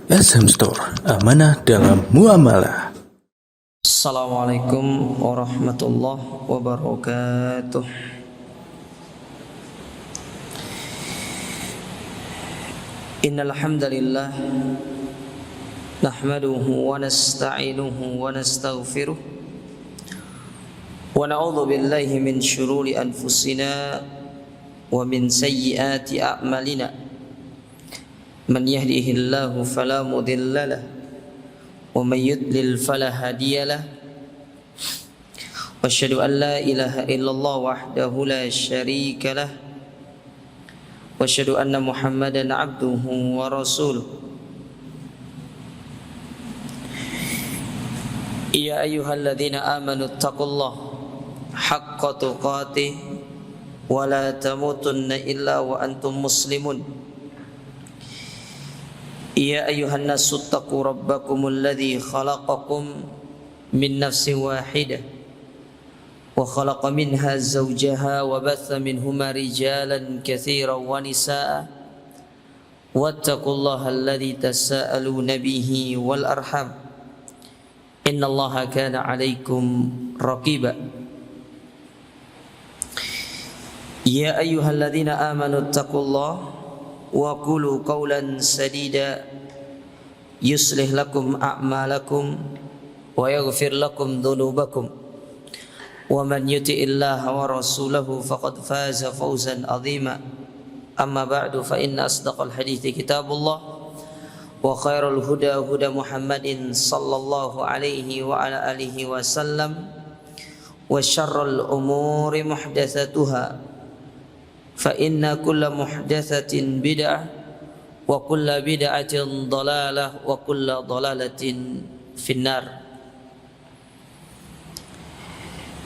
SM Store, amanah dalam muamalah. Assalamualaikum warahmatullahi wabarakatuh. Innal hamdalillah nahmaduhu wa nasta'inuhu wa nastaghfiruh wa na'udzu billahi min shururi anfusina wa min sayyiati a'malina. Man yahdihillahu fala mudilla lahu wa man yudlil fala hadiya lahu. Wa asyhadu an la ilaha illallah wahdahu la syarika lahu wa asyhadu anna Muhammadan abduhu wa rasuluh. Ya ayyuhalladzina amanu taqullaha haqqa tuqatih wa la tamutunna illa wa antum muslimun. Ya ayyuhan nasu taqu rabbakumul ladzi khalaqakum min nafsin wahidah wa khalaqa minha zawjaha wa batha minhuma rijalan katsiran wa nisaa wattaqullaha alladzi tasaaluna bihi wal arham innallaha kana 'alaikum raqiba. Ya ayyuhalladzina amanu taqullaha wa qulu qawlan sadida yuslih lakum a'malakum wa yaghfir lakum dhunubakum wa man yuti'illaha wa rasulahu faqad faza fawzan 'azima. Amma ba'du, fa inna asdaqal hadithi kitabullah wa khairul huda huda Muhammadin sallallahu alaihi wa ala alihi wasallam wa syarrul umuri muhdatsatuha fa inna kulla muhdatsatin bid'ah wa kulla bid'atin dhalalah wa kulla dhalalatin finnar.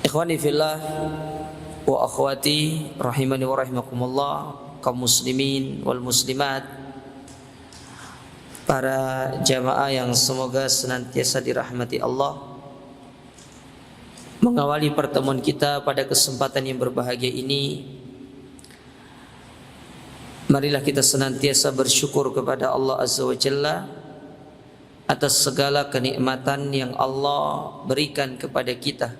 Ikhwani fillah wa akhwati rahimani wa rahimakumullah, kaum muslimin wal muslimat, para jamaah yang semoga senantiasa dirahmati Allah. Mengawali pertemuan kita pada kesempatan yang berbahagia ini, marilah kita senantiasa bersyukur kepada Allah Azza wa Jalla atas segala kenikmatan yang Allah berikan kepada kita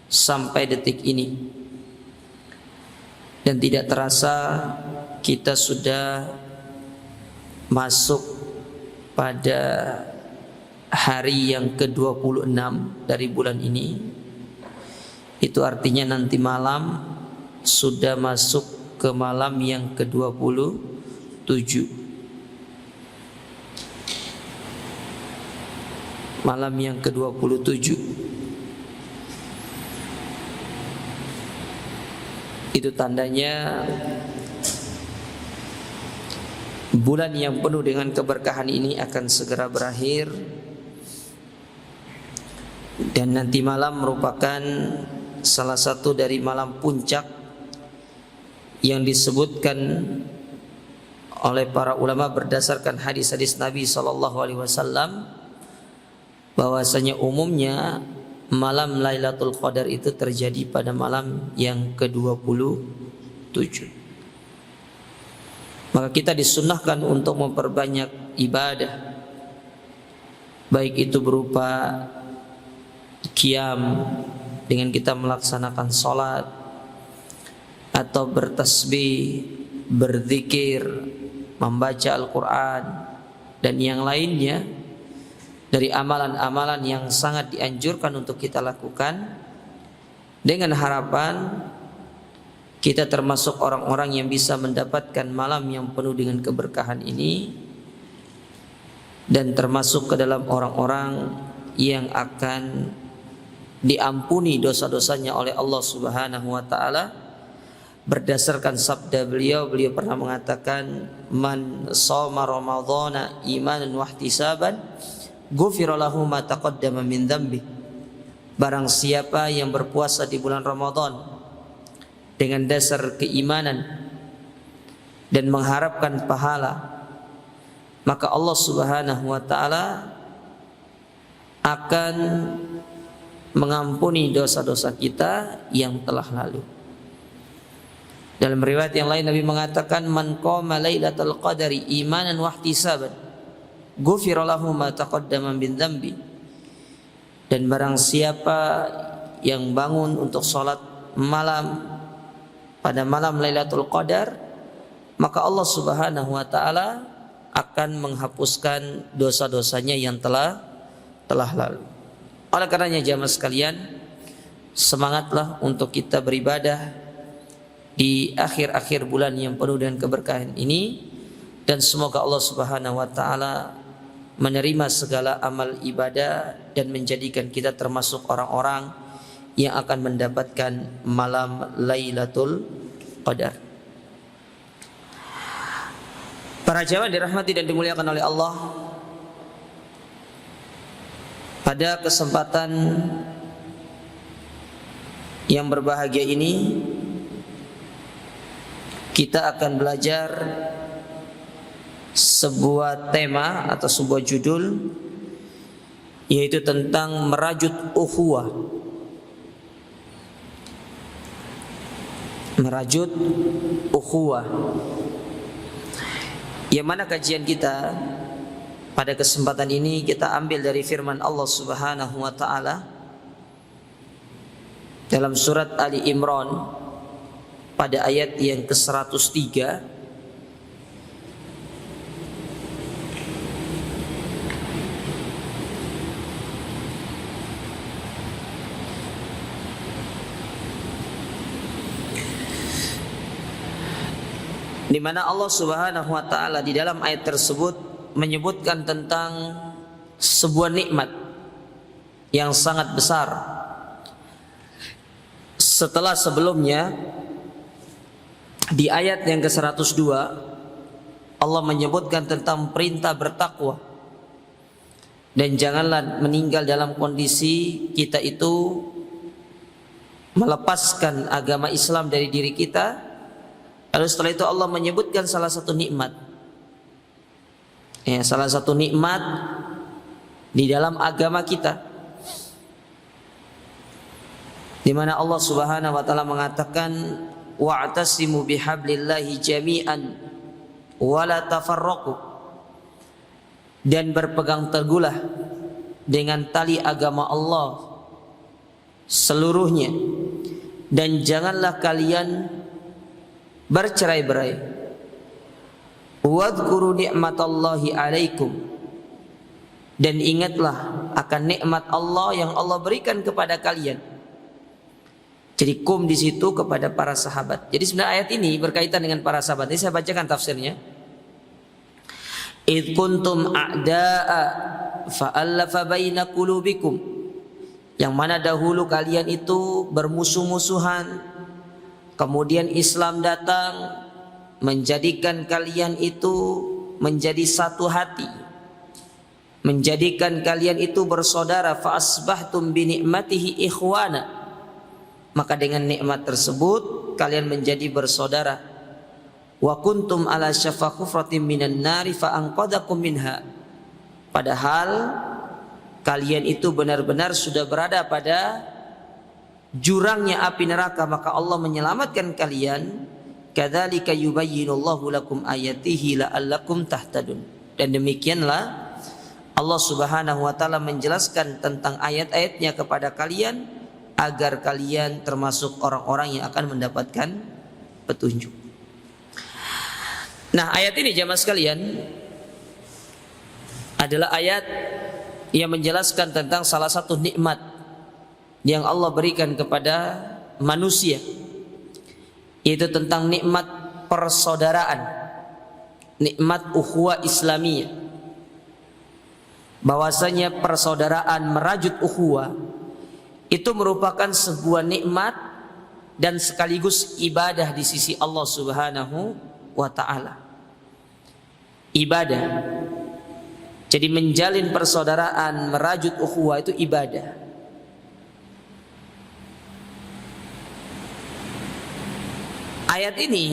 sampai detik ini. Dan tidak terasa kita sudah masuk pada hari yang ke-26 dari bulan ini. Itu artinya nanti malam sudah masuk ke malam yang ke-27. Malam yang ke-27. Itu tandanya bulan yang penuh dengan keberkahan ini akan segera berakhir. Dan nanti malam merupakan salah satu dari malam puncak yang disebutkan oleh para ulama berdasarkan hadis-hadis Nabi SAW, bahwasanya umumnya malam Lailatul Qadar itu terjadi pada malam yang ke-27. Maka kita disunnahkan untuk memperbanyak ibadah, baik itu berupa qiyam dengan kita melaksanakan salat, atau bertasbih, berzikir, membaca Al-Quran, dan yang lainnya dari amalan-amalan yang sangat dianjurkan untuk kita lakukan, dengan harapan kita termasuk orang-orang yang bisa mendapatkan malam yang penuh dengan keberkahan ini, dan termasuk ke dalam orang-orang yang akan diampuni dosa-dosanya oleh Allah Subhanahu wa ta'ala. Berdasarkan sabda beliau pernah mengatakan, man shoma ramadhana imanan wa ihtisaban ghufira lahu ma taqaddama min dzambi. Barang siapa yang berpuasa di bulan Ramadan dengan dasar keimanan dan mengharapkan pahala, maka Allah Subhanahu wa ta'ala akan mengampuni dosa-dosa kita yang telah lalu. Dalam riwayat yang lain Nabi mengatakan, man qama lailatul qadari imanan wa ihtisaban ghufira lahu ma taqaddama min dzambi. Dan barang siapa yang bangun untuk salat malam pada malam Lailatul Qadar, maka Allah Subhanahu wa taala akan menghapuskan dosa-dosanya yang telah lalu. Oleh karenanya jamaah sekalian, semangatlah untuk kita beribadah di akhir-akhir bulan yang penuh dengan keberkahan ini, dan semoga Allah Subhanahu wa taala menerima segala amal ibadah dan menjadikan kita termasuk orang-orang yang akan mendapatkan malam Lailatul Qadar. Para jamaah dirahmati dan dimuliakan oleh Allah, pada kesempatan yang berbahagia ini kita akan belajar sebuah tema atau sebuah judul, yaitu tentang merajut ukhuwah. Merajut ukhuwah, yang mana kajian kita pada kesempatan ini kita ambil dari firman Allah Subhanahu wa taala dalam surat Ali Imran pada ayat yang ke-103, di mana Allah Subhanahu wa taala di dalam ayat tersebut menyebutkan tentang sebuah nikmat yang sangat besar. Setelah sebelumnya di ayat yang ke-102 Allah menyebutkan tentang perintah bertakwa, dan janganlah meninggal dalam kondisi kita itu melepaskan agama Islam dari diri kita. Lalu setelah itu Allah menyebutkan salah satu nikmat, salah satu nikmat di dalam agama kita, di mana Allah Subhanahu wa taala mengatakan wa'tasimu bihablillahi jami'an wa la tafarraqu, dan berpegang teguhlah dengan tali agama Allah seluruhnya, dan janganlah kalian bercerai-berai. Wadhkuru ni'matallahi alaikum, dan ingatlah akan nikmat Allah yang Allah berikan kepada kalian. Jadi kum di situ kepada para sahabat. Jadi sebenarnya ayat ini berkaitan dengan para sahabat. Ini saya bacakan tafsirnya. Id kuntum a'da'a fa'allafa baina qulubikum, yang mana dahulu kalian itu bermusuh-musuhan, kemudian Islam datang menjadikan kalian itu menjadi satu hati, menjadikan kalian itu bersaudara. Fa asbahtum bi ni'matihi ikhwana, maka dengan nikmat tersebut kalian menjadi bersaudara. Wa kuntum ala syafa hufratin minan nari fa anqadhakum minha, padahal kalian itu benar-benar sudah berada pada jurangnya api neraka, maka Allah menyelamatkan kalian. Kadzalika yubayyinullahu lakum ayatihi la'allakum tahtadun. Dan demikianlah Allah Subhanahu wa taala menjelaskan tentang ayat-ayatnya kepada kalian agar kalian termasuk orang-orang yang akan mendapatkan petunjuk. Nah, ayat ini jamaah sekalian adalah ayat yang menjelaskan tentang salah satu nikmat yang Allah berikan kepada manusia, yaitu tentang nikmat persaudaraan, nikmat ukhuwah Islamiyah. Bahwasanya persaudaraan merajut ukhuwah itu merupakan sebuah nikmat dan sekaligus ibadah di sisi Allah Subhanahu wa taala. Ibadah. Jadi menjalin persaudaraan, merajut ukhuwah itu ibadah. Ayat ini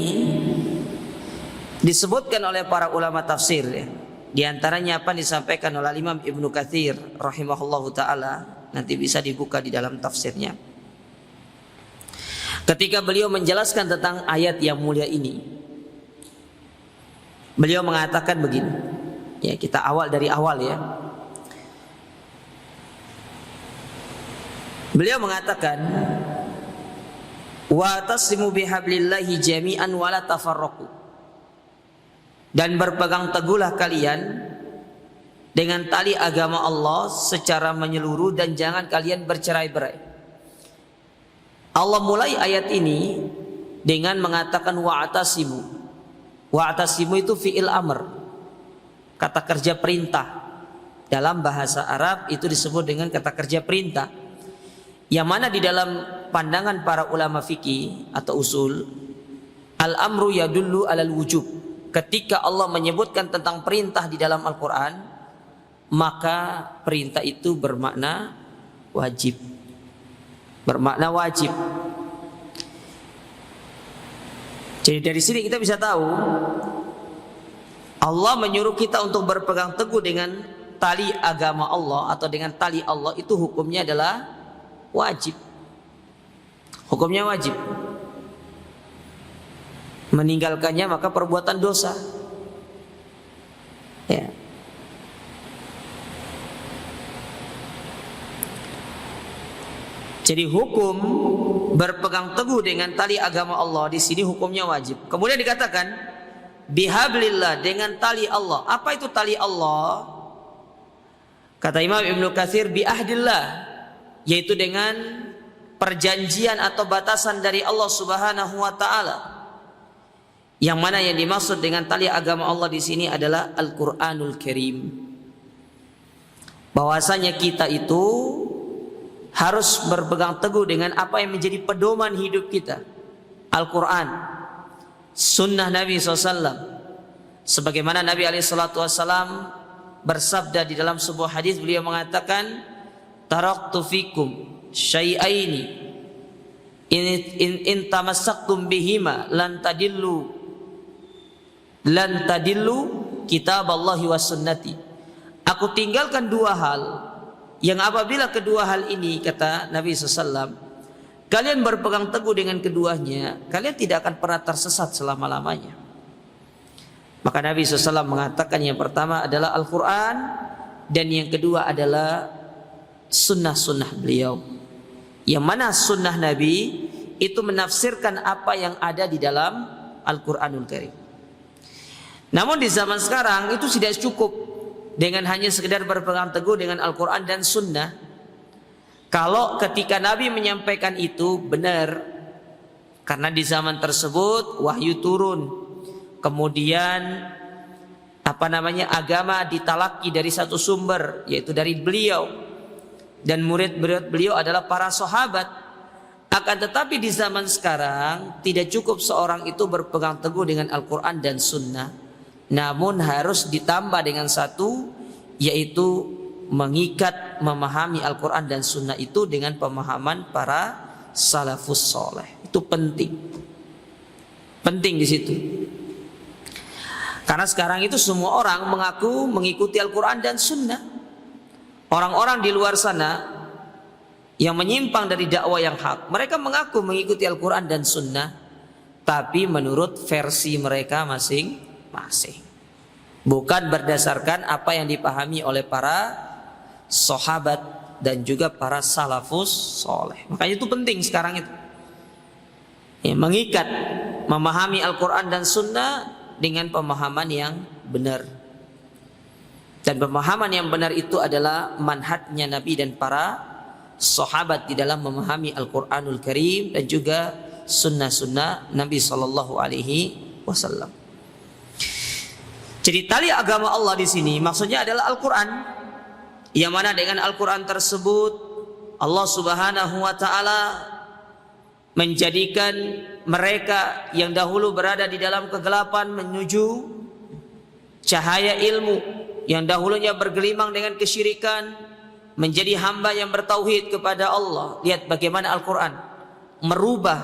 disebutkan oleh para ulama tafsir, ya. Di antaranya apa disampaikan oleh Imam Ibnu Katsir rahimahullahu taala, nanti bisa dibuka di dalam tafsirnya. Ketika beliau menjelaskan tentang ayat yang mulia ini, beliau mengatakan begini: Ya, kita awal dari awal ya. Beliau mengatakan, wa tasimu bihablillahi jami'an wa la tafarraqu. Dan berpegang teguhlah kalian dengan tali agama Allah secara menyeluruh dan jangan kalian bercerai-berai. Allah mulai ayat ini dengan mengatakan wa'tasimu. Wa'tasimu itu fi'il amr, kata kerja perintah. Dalam bahasa Arab itu disebut dengan kata kerja perintah, yang mana di dalam pandangan para ulama fikih atau usul, al-amru yadullu alal wujub. Ketika Allah menyebutkan tentang perintah di dalam Al-Quran, maka perintah itu bermakna wajib. Bermakna wajib. Jadi dari sini kita bisa tahu Allah menyuruh kita untuk berpegang teguh dengan tali agama Allah atau dengan tali Allah, itu hukumnya adalah wajib. Hukumnya wajib. Meninggalkannya maka perbuatan dosa. Ya. Jadi hukum berpegang teguh dengan tali agama Allah di sini hukumnya wajib. Kemudian dikatakan bihablillah, dengan tali Allah. Apa itu tali Allah? Kata Imam Ibnu Katsir, biahdillah, yaitu dengan perjanjian atau batasan dari Allah Subhanahu wa taala. Yang mana yang dimaksud dengan tali agama Allah di sini adalah Al-Qur'anul Karim. Bahwasanya kita itu harus berpegang teguh dengan apa yang menjadi pedoman hidup kita, Al-Quran, Sunnah Nabi SAW. Sebagaimana Nabi SAW bersabda di dalam sebuah hadis, beliau mengatakan, taraktu fikum syai'aini in tamassaktum bihima lan tadillu kitab Allahi wa sunnati. Aku tinggalkan dua hal yang apabila kedua hal ini, kata Nabi SAW, kalian berpegang teguh dengan keduanya, kalian tidak akan pernah tersesat selama-lamanya. Maka Nabi SAW mengatakan yang pertama adalah Al-Quran, dan yang kedua adalah sunnah-sunnah beliau. Yang mana sunnah Nabi itu menafsirkan apa yang ada di dalam Al-Quranul Karim. Namun di zaman sekarang itu tidak cukup dengan hanya sekedar berpegang teguh dengan Al-Quran dan Sunnah. Kalau ketika Nabi menyampaikan itu benar, karena di zaman tersebut wahyu turun, kemudian agama ditalaki dari satu sumber, yaitu dari beliau, dan murid-murid beliau adalah para sahabat. Akan tetapi di zaman sekarang tidak cukup seorang itu berpegang teguh dengan Al-Quran dan Sunnah, namun harus ditambah dengan satu, yaitu mengikat memahami Al-Quran dan Sunnah itu dengan pemahaman para salafus soleh. Itu penting di situ. Karena sekarang itu semua orang mengaku mengikuti Al-Quran dan Sunnah. Orang-orang di luar sana yang menyimpang dari dakwah yang hak, mereka mengaku mengikuti Al-Quran dan Sunnah, tapi menurut versi mereka masing-masing, bukan berdasarkan apa yang dipahami oleh para sahabat dan juga para salafus soleh. Makanya itu penting sekarang itu, mengikat memahami Al-Quran dan Sunnah dengan pemahaman yang benar. Dan pemahaman yang benar itu adalah manhajnya Nabi dan para sahabat di dalam memahami Al-Quranul Karim dan juga sunnah-sunnah Nabi Sallallahu Alaihi Wasallam. Jadi tali agama Allah di sini maksudnya adalah Al-Quran, yang mana dengan Al-Quran tersebut Allah Subhanahu Wa Taala menjadikan mereka yang dahulu berada di dalam kegelapan menuju cahaya ilmu, yang dahulunya bergelimang dengan kesyirikan menjadi hamba yang bertauhid kepada Allah. Lihat bagaimana Al-Quran merubah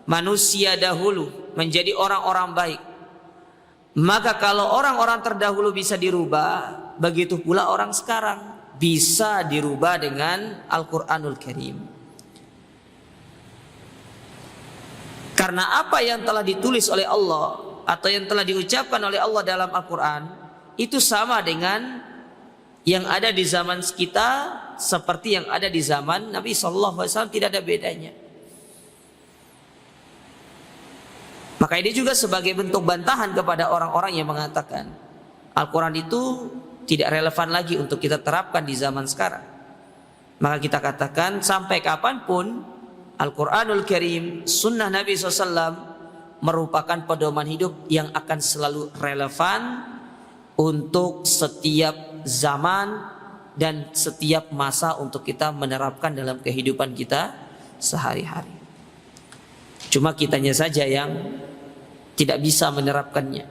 manusia dahulu menjadi orang-orang baik. Maka kalau orang-orang terdahulu bisa dirubah, begitu pula orang sekarang bisa dirubah dengan Al-Quranul Karim. Karena apa yang telah ditulis oleh Allah atau yang telah diucapkan oleh Allah dalam Al-Quran itu sama dengan yang ada di zaman kita, seperti yang ada di zaman Nabi SAW, tidak ada bedanya. Maka ini juga sebagai bentuk bantahan kepada orang-orang yang mengatakan Al-Quran itu tidak relevan lagi untuk kita terapkan di zaman sekarang. Maka kita katakan sampai kapanpun Al-Quranul Karim, sunnah Nabi SAW merupakan pedoman hidup yang akan selalu relevan untuk setiap zaman dan setiap masa untuk kita menerapkan dalam kehidupan kita sehari-hari. Cuma kitanya saja yang tidak bisa menerapkannya.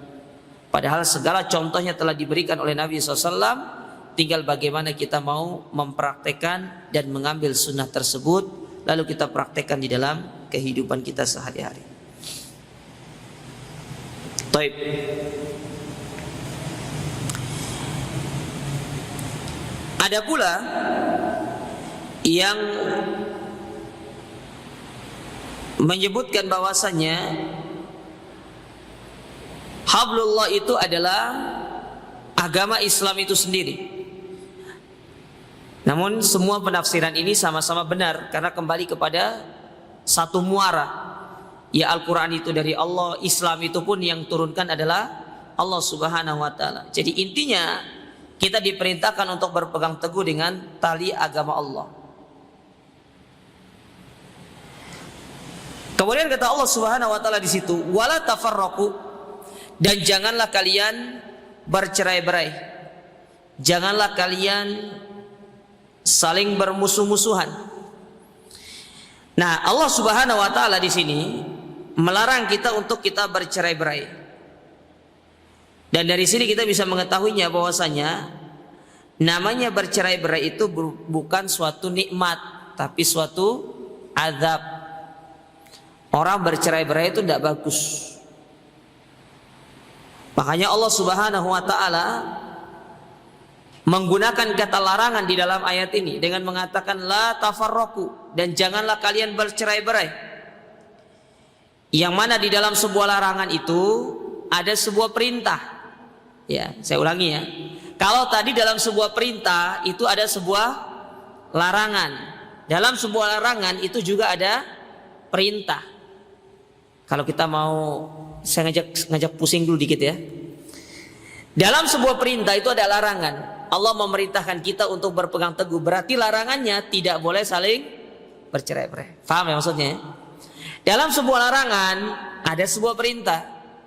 Padahal segala contohnya telah diberikan oleh Nabi SAW. Tinggal bagaimana kita mau mempraktekkan dan mengambil sunnah tersebut, lalu kita praktekkan di dalam kehidupan kita sehari-hari. Taib. Ada pula yang menyebutkan bahwasannya hablullah itu adalah agama Islam itu sendiri. Namun semua penafsiran ini sama-sama benar karena kembali kepada satu muara. Ya, Al-Quran itu dari Allah, Islam itu pun yang turunkan adalah Allah Subhanahu wa ta'ala. Jadi intinya kita diperintahkan untuk berpegang teguh dengan tali agama Allah. Kemudian kata Allah Subhanahu wa ta'ala di situ, wala tafarraqu, dan janganlah kalian bercerai-berai. Janganlah kalian saling bermusuh-musuhan. Nah, Allah Subhanahu wa ta'ala di sini melarang kita untuk kita bercerai-berai. Dan dari sini kita bisa mengetahuinya bahwasanya namanya bercerai-berai itu bukan suatu nikmat, tapi suatu azab. Orang bercerai-berai itu tidak bagus. Makanya Allah Subhanahu wa ta'ala menggunakan kata larangan di dalam ayat ini dengan mengatakan la tafarraqu, dan janganlah kalian bercerai-berai. Yang mana di dalam sebuah larangan itu ada sebuah perintah. Ya, saya ulangi ya. Kalau tadi dalam sebuah perintah itu ada sebuah larangan. Dalam sebuah larangan itu juga ada perintah. Kalau kita mau, saya ngajak pusing dulu dikit ya. Dalam sebuah perintah itu ada larangan. Allah memerintahkan kita untuk berpegang teguh. Berarti larangannya tidak boleh saling bercerai-berai. Faham ya maksudnya? Dalam sebuah larangan ada sebuah perintah,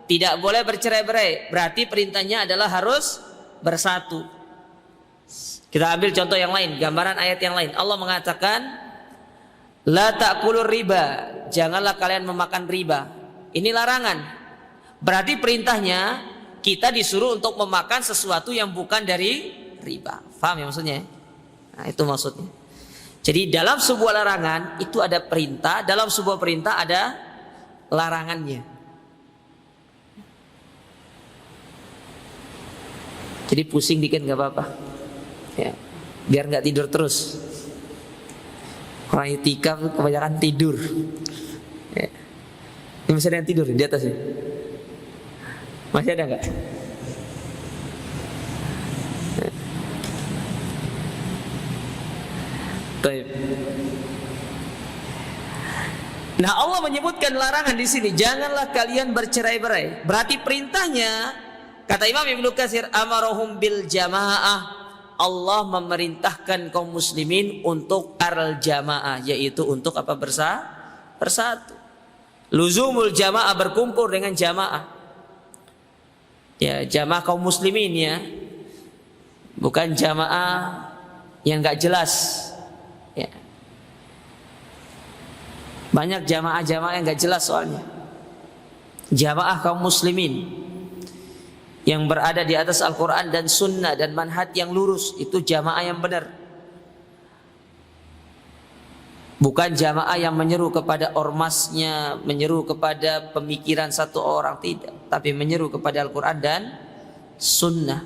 tidak boleh bercerai-berai. Berarti perintahnya adalah harus bersatu. Kita ambil contoh yang lain, gambaran ayat yang lain. Allah mengatakan la ta'kulur riba, janganlah kalian memakan riba. Ini larangan. Berarti perintahnya kita disuruh untuk memakan sesuatu yang bukan dari riba. Paham ya maksudnya? Nah, itu maksudnya. Jadi dalam sebuah larangan itu ada perintah, dalam sebuah perintah ada larangannya. Jadi pusing dikit nggak apa-apa, ya, biar nggak tidur terus. Orang itikaf kebanyakan tidur. Ya. Ini masih ada yang tidur di atas ini? Masih ada nggak? Nah, Allah menyebutkan larangan di sini, janganlah kalian bercerai-berai. Berarti perintahnya, kata Imam Ibnu Katsir, amarahum bil jamaah. Allah memerintahkan kaum muslimin untuk al-jamaah, yaitu untuk apa? Bersatu. Luzumul jamaah, berkumpul dengan jamaah. Ya, jamaah kaum muslimin ya. Bukan jamaah yang enggak jelas. Ya. Banyak jamaah-jamaah yang enggak jelas soalnya. Jamaah kaum muslimin yang berada di atas Al-Quran dan Sunnah dan manhaj yang lurus, itu jamaah yang benar. Bukan jamaah yang menyeru kepada ormasnya, menyeru kepada pemikiran satu orang, tidak, tapi menyeru kepada Al-Quran dan Sunnah.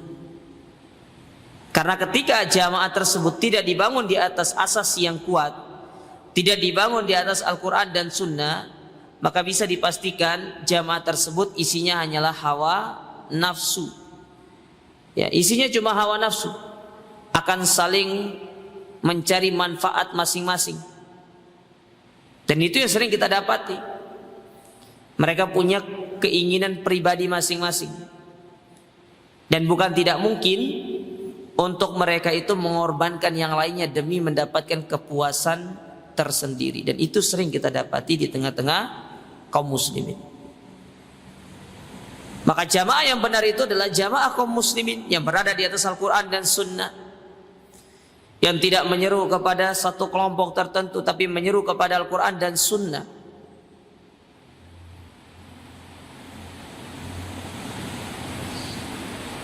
Karena ketika jamaah tersebut tidak dibangun di atas asas yang kuat, tidak dibangun di atas Al-Quran dan Sunnah, maka bisa dipastikan jamaah tersebut isinya hanyalah hawa nafsu. Ya, isinya cuma hawa nafsu, akan saling mencari manfaat masing-masing. Dan itu yang sering kita dapati. Mereka punya keinginan pribadi masing-masing. Dan bukan tidak mungkin untuk mereka itu mengorbankan yang lainnya demi mendapatkan kepuasan tersendiri. Dan itu sering kita dapati di tengah-tengah kaum muslimin. Maka jamaah yang benar itu adalah jamaah kaum muslimin yang berada di atas Al-Quran dan Sunnah, yang tidak menyeru kepada satu kelompok tertentu, tapi menyeru kepada Al-Quran dan Sunnah.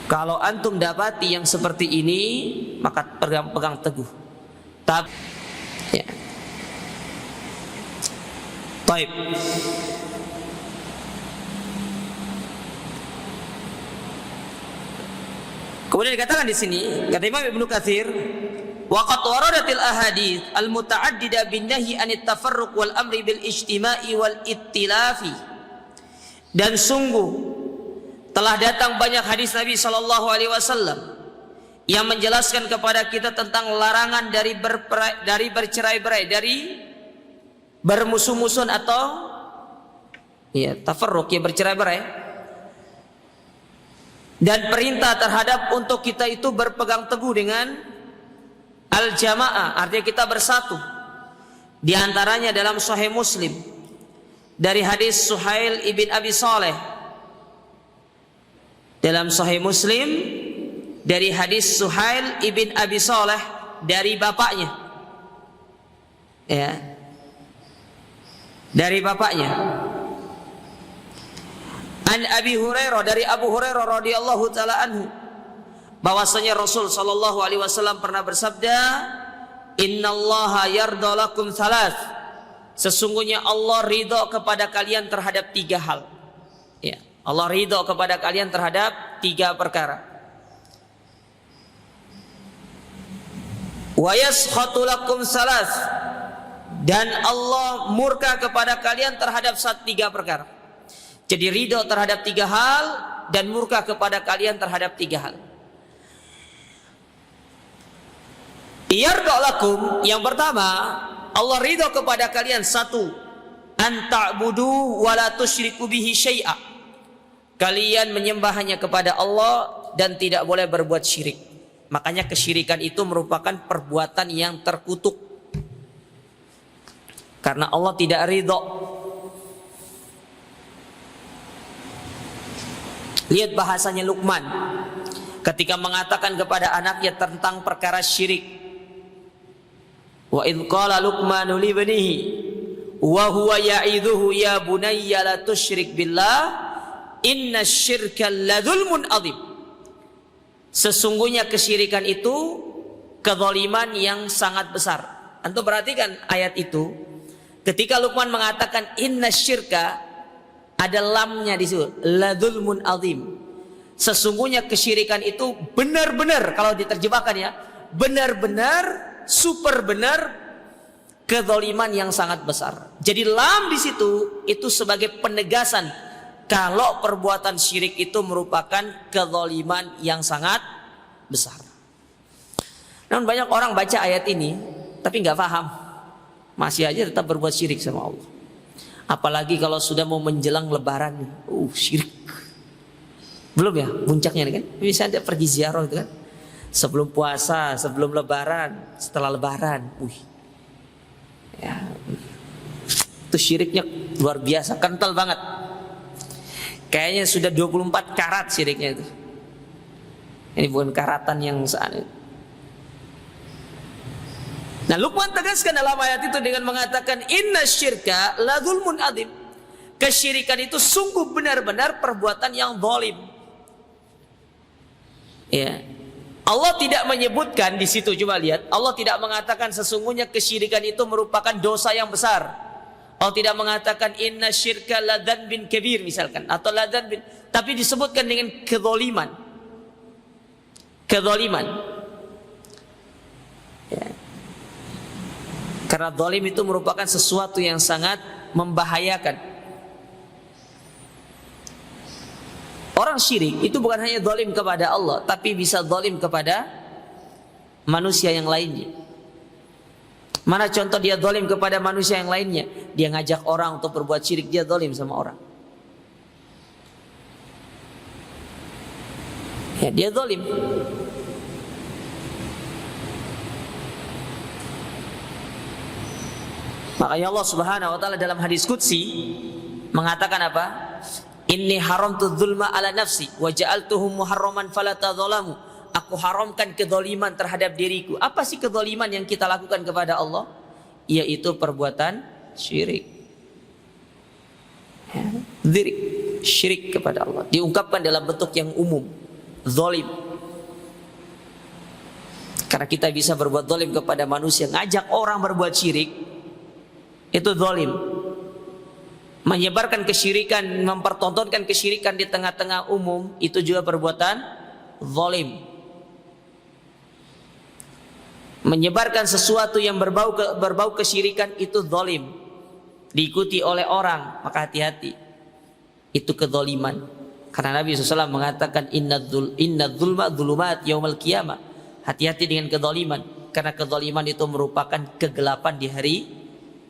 Kalau antum dapati yang seperti ini, maka pegang teguh. Tapi ya. Baik. Kemudian dikatakan di sini, kata Imam Ibnu Katsir, waqad waradatil ahadits al-muta'addidah bin nahyi anit tafarruq wal amri bil ijtima'i wal ittilafi. Dan sungguh telah datang banyak hadis Nabi sallallahu alaihi wasallam yang menjelaskan kepada kita tentang larangan dari bercerai-berai, dari bermusuh-musuhan atau ya tafarruq, ya bercerai-berai. Dan perintah terhadap untuk kita itu berpegang teguh dengan al-jamaah, artinya kita bersatu. Di antaranya dalam Sahih Muslim dari hadis Suhail ibn Abi Saleh. Dalam Sahih Muslim dari hadis Suhail ibn Abi Saleh dari bapaknya. Ya. Dari bapaknya. An Abi Hurairah, dari Abu Hurairah radhiyallahu taala anhu, bahwasanya Rasul sallallahu alaihi wasallam pernah bersabda, "Innallaha yarda lakum thalath." Sesungguhnya Allah ridha kepada kalian terhadap 3 hal. Ya, Allah ridha kepada kalian terhadap 3 perkara. Wa yaskhatu lakum thalath. Dan Allah murka kepada kalian terhadap 3 perkara. Jadi ridho terhadap 3 hal dan murka kepada kalian terhadap 3 hal. Yarda lakum, yang pertama, Allah ridho kepada kalian 1, an ta'budu wa la tusyriku bihi syai'a. Kalian menyembah hanya kepada Allah dan tidak boleh berbuat syirik. Makanya kesyirikan itu merupakan perbuatan yang terkutuk. Karena Allah tidak ridho. Lihat bahasanya Luqman ketika mengatakan kepada anaknya tentang perkara syirik. Wa idh qala Luqmanu li ibnihi wa huwa ya'idhuhu ya bunayya la tusyrik billah innasyirka ladzulmun adzim. Sesungguhnya kesyirikan itu kezaliman yang sangat besar. Antum perhatikan ayat itu. Ketika Luqman mengatakan innasyirka, ada lamnya di situ, ladzulmun azim. Sesungguhnya kesyirikan itu benar-benar, kalau diterjemahkan ya, benar-benar, super benar, kezaliman yang sangat besar. Jadi lam di situ itu sebagai penegasan kalau perbuatan syirik itu merupakan kezaliman yang sangat besar. Namun banyak orang baca ayat ini tapi nggak paham, masih aja tetap berbuat syirik sama Allah. Apalagi kalau sudah mau menjelang lebaran, syirik. Belum ya puncaknya nih kan? Misalnya pergi ziarah itu kan, sebelum puasa, sebelum lebaran, setelah lebaran, ya, itu syiriknya luar biasa, kental banget. Kayaknya sudah 24 karat syiriknya itu. Ini bukan karatan yang saat itu. Nah, Luqman tegaskan dalam ayat itu dengan mengatakan inna syirka la dzulmun adzim. Kesyirikan itu sungguh benar-benar perbuatan yang zalim. Ya. Allah tidak menyebutkan di situ, coba lihat. Allah tidak mengatakan sesungguhnya kesyirikan itu merupakan dosa yang besar. Allah tidak mengatakan inna syirka la dzanbin kabir misalkan, atau la dzanbin, tapi disebutkan dengan kezaliman. Kezaliman. Ya. Karena zalim itu merupakan sesuatu yang sangat membahayakan. Orang syirik itu bukan hanya zalim kepada Allah, tapi bisa zalim kepada manusia yang lainnya. Mana contoh dia zalim kepada manusia yang lainnya? Dia ngajak orang untuk berbuat syirik, dia zalim sama orang. Ya, dia zalim. Makanya Allah Subhanahu wa taala dalam hadis qudsi mengatakan apa? Inni haramtu dzulma ala nafsi wa ja'altuhu muharraman fala tadzalamu. Aku haramkan kezaliman terhadap diriku. Apa sih kezaliman yang kita lakukan kepada Allah? Yaitu perbuatan syirik. Ya, syirik kepada Allah diungkapkan dalam bentuk yang umum, zalim. Karena kita bisa berbuat zalim kepada manusia, ngajak orang berbuat syirik, itu zalim. Menyebarkan kesyirikan, mempertontonkan kesyirikan di tengah-tengah umum, itu juga perbuatan zalim. Menyebarkan sesuatu yang berbau kesyirikan itu zalim, diikuti oleh orang, maka hati-hati, itu kezaliman. Karena Nabi SAW mengatakan inna dzulma dzulumat yaumil qiyamah. Hati-hati dengan kezaliman, karena kezaliman itu merupakan kegelapan di hari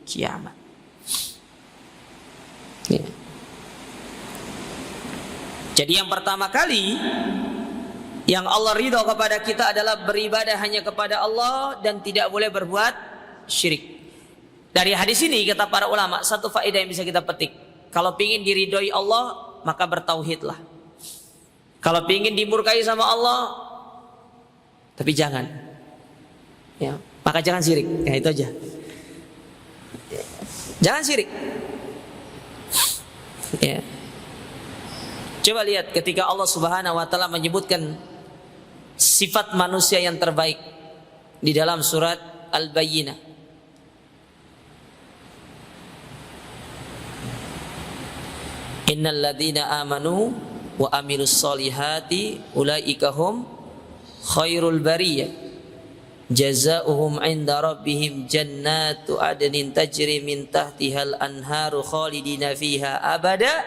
kiamat. Ya. Jadi yang pertama kali yang Allah ridho kepada kita adalah beribadah hanya kepada Allah dan tidak boleh berbuat syirik. Dari hadis ini kata para ulama, satu faedah yang bisa kita petik. Kalau ingin diridhoi Allah, maka bertauhidlah. Kalau ingin dimurkai sama Allah, tapi jangan, ya, maka jangan syirik. Ya, itu aja. Jangan syirik. Ya. Coba lihat ketika Allah Subhanahu wa taala menyebutkan sifat manusia yang terbaik di dalam surat Al-Bayyinah. Innal ladzina amanu wa amilus solihati ulaika hum khairul bariyah jazaohum 'inda rabbihim jannatu adnin tajri min tahtihal anharu khalidina fiha abada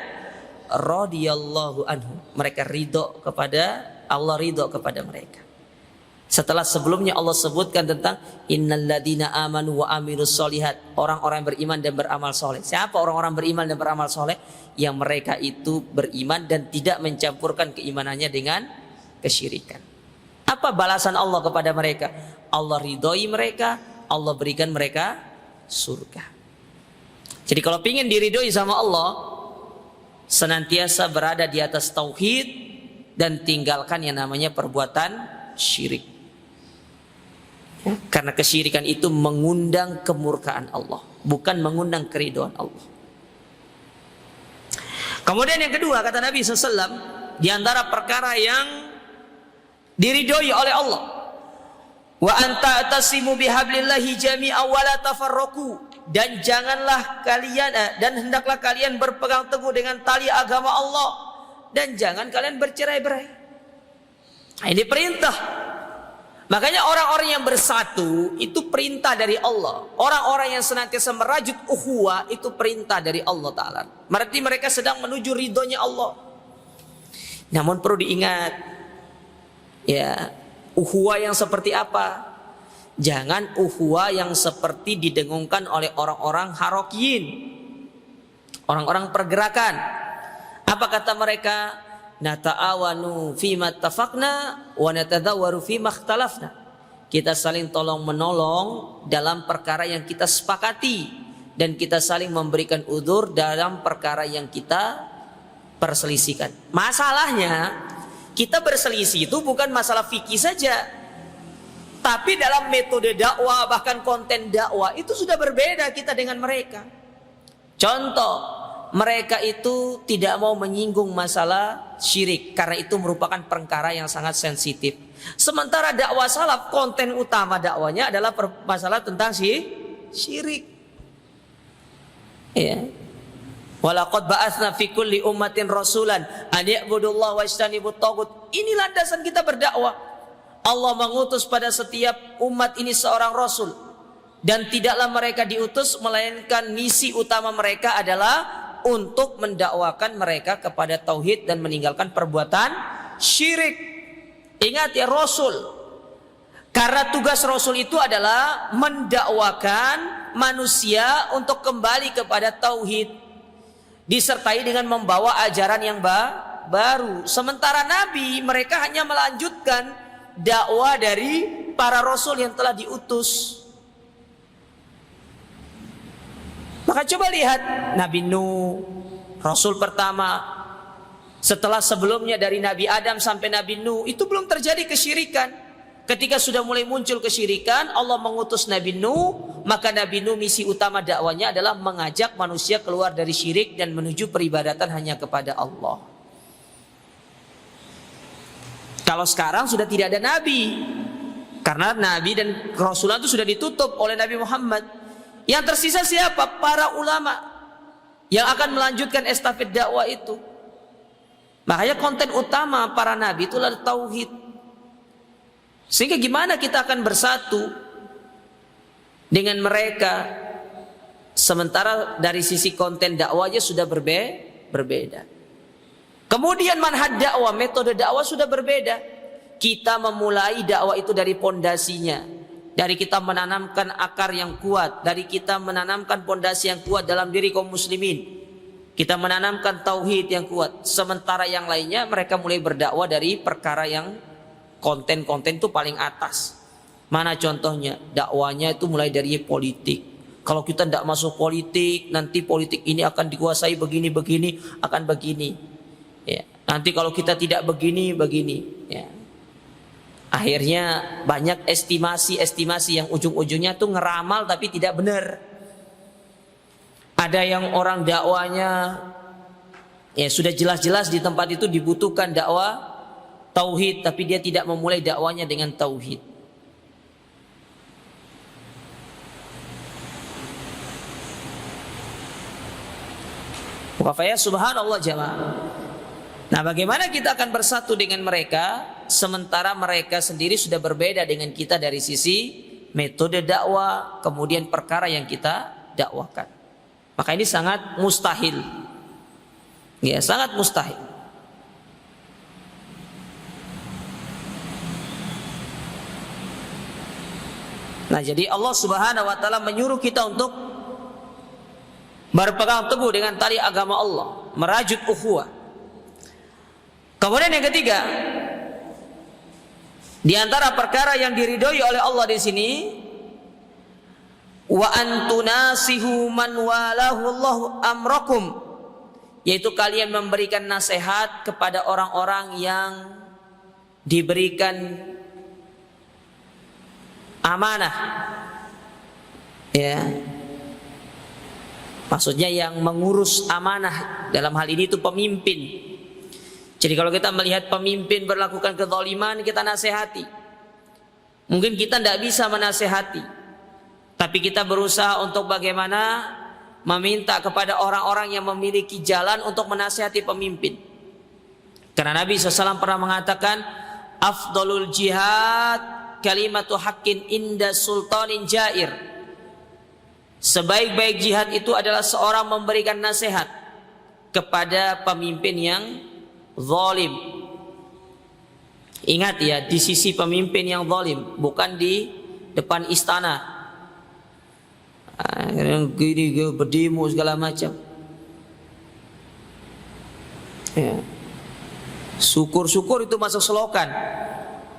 radhiyallahu anhum. Mereka ridho kepada Allah, ridho kepada mereka. Setelah sebelumnya Allah sebutkan tentang innal ladzina amanu wa amilus solihat, orang-orang beriman dan beramal soleh. Siapa orang-orang beriman dan beramal soleh? Yang mereka itu beriman dan tidak mencampurkan keimanannya dengan kesyirikan. Apa balasan Allah kepada mereka? Allah ridhoi mereka, Allah berikan mereka surga. Jadi kalau ingin diridhoi sama Allah, senantiasa berada di atas tauhid dan tinggalkan yang namanya perbuatan syirik. Ya, karena kesyirikan itu mengundang kemurkaan Allah, bukan mengundang keridhaan Allah. Kemudian yang kedua kata Nabi SAW, di antara perkara yang diridhoi oleh Allah, wa anta tasimu bihablillahi jami'a wa la tafarraqu, dan janganlah kalian dan hendaklah kalian berpegang teguh dengan tali agama Allah dan jangan kalian bercerai-berai. Nah, ini perintah. Makanya orang-orang yang bersatu itu perintah dari Allah. Orang-orang yang senantiasa merajut ukhuwah itu perintah dari Allah Ta'ala. Berarti mereka sedang menuju ridhonya Allah. Namun perlu diingat, ya, ukhuwah yang seperti apa? Jangan ukhuwah yang seperti didengungkan oleh orang-orang harokiyin, orang-orang pergerakan. Apa kata mereka? Nata'awanu fima tafaqna wa natadawwaru fima ikhtalafna. Kita saling tolong menolong dalam perkara yang kita sepakati dan kita saling memberikan udzur dalam perkara yang kita perselisihkan. Masalahnya kita berselisih itu bukan masalah fikih saja, tapi dalam metode dakwah, bahkan konten dakwah itu sudah berbeda kita dengan mereka. Contoh, mereka itu tidak mau menyinggung masalah syirik karena itu merupakan perkara yang sangat sensitif. Sementara dakwah salaf, konten utama dakwanya adalah masalah tentang syirik. Ya. Walaqad ba'atsna fi kulli ummatin rasulan an ya'budullaha wa yajtanibut taghut. Ini landasan kita berdakwah. Allah mengutus pada setiap umat ini seorang rasul, dan tidaklah mereka diutus melainkan misi utama mereka adalah untuk mendakwakan mereka kepada tauhid dan meninggalkan perbuatan syirik. Ingat ya, Rasul, karena tugas Rasul itu adalah mendakwakan manusia untuk kembali kepada tauhid, disertai dengan membawa ajaran yang baru. Sementara Nabi, mereka hanya melanjutkan dakwah dari para Rasul yang telah diutus. Maka coba lihat Nabi Nuh, Rasul pertama. Setelah sebelumnya dari Nabi Adam sampai Nabi Nuh, itu belum terjadi kesyirikan. Ketika sudah mulai muncul kesyirikan, Allah mengutus Nabi Nuh. Maka Nabi Nuh misi utama dakwanya adalah mengajak manusia keluar dari syirik dan menuju peribadatan hanya kepada Allah. Kalau sekarang sudah tidak ada Nabi, karena Nabi dan Rasulullah itu sudah ditutup oleh Nabi Muhammad. Yang tersisa siapa? Para ulama yang akan melanjutkan estafet dakwah itu. Makanya konten utama para nabi itu adalah tauhid. Sehingga gimana kita akan bersatu dengan mereka sementara dari sisi konten dakwahnya sudah berbeda. Kemudian manhaj dakwah, metode dakwah sudah berbeda. Kita memulai dakwah itu dari pondasinya. Dari kita menanamkan akar yang kuat, dari kita menanamkan pondasi yang kuat dalam diri kaum muslimin. Kita menanamkan tauhid yang kuat. Sementara yang lainnya mereka mulai berdakwah dari perkara yang konten-konten itu paling atas. Mana contohnya? Dakwanya itu mulai dari politik. Kalau kita tidak masuk politik, nanti politik ini akan dikuasai begini-begini, akan begini. Ya. Nanti kalau kita tidak begini. Ya. Akhirnya banyak estimasi yang ujung-ujungnya tuh ngeramal tapi tidak benar. Ada yang orang dakwanya ya sudah jelas-jelas di tempat itu dibutuhkan dakwah tauhid, tapi dia tidak memulai dakwanya dengan tauhid. Wakafaya subhanallah jamaah. Nah, bagaimana kita akan bersatu dengan mereka sementara mereka sendiri sudah berbeda dengan kita dari sisi metode dakwah, kemudian perkara yang kita dakwakan. Maka ini sangat mustahil. Ya, sangat mustahil. Nah, jadi Allah Subhanahu wa taala menyuruh kita untuk berpegang teguh dengan tali agama Allah, merajut ukhuwah. Kemudian yang ketiga, di antara perkara yang diridhoi oleh Allah di sini, wa antunasihu man walahu Allahu amrakum, yaitu kalian memberikan nasihat kepada orang-orang yang diberikan amanah. Ya. Maksudnya yang mengurus amanah, dalam hal ini itu pemimpin. Jadi kalau kita melihat pemimpin berlakukan kezaliman, kita nasihati. Mungkin kita tidak bisa menasihati, tapi kita berusaha untuk bagaimana meminta kepada orang-orang yang memiliki jalan untuk menasihati pemimpin. Karena Nabi SAW pernah mengatakan, afdalul jihad kalimatu haqqin inda sultanin jair. Sebaik-baik jihad itu adalah seorang memberikan nasihat kepada pemimpin yang zalim. Ingat ya, di sisi pemimpin yang zalim, bukan di depan istana. Gini berdemo segala macam. Ya. Syukur-syukur itu masuk selokan.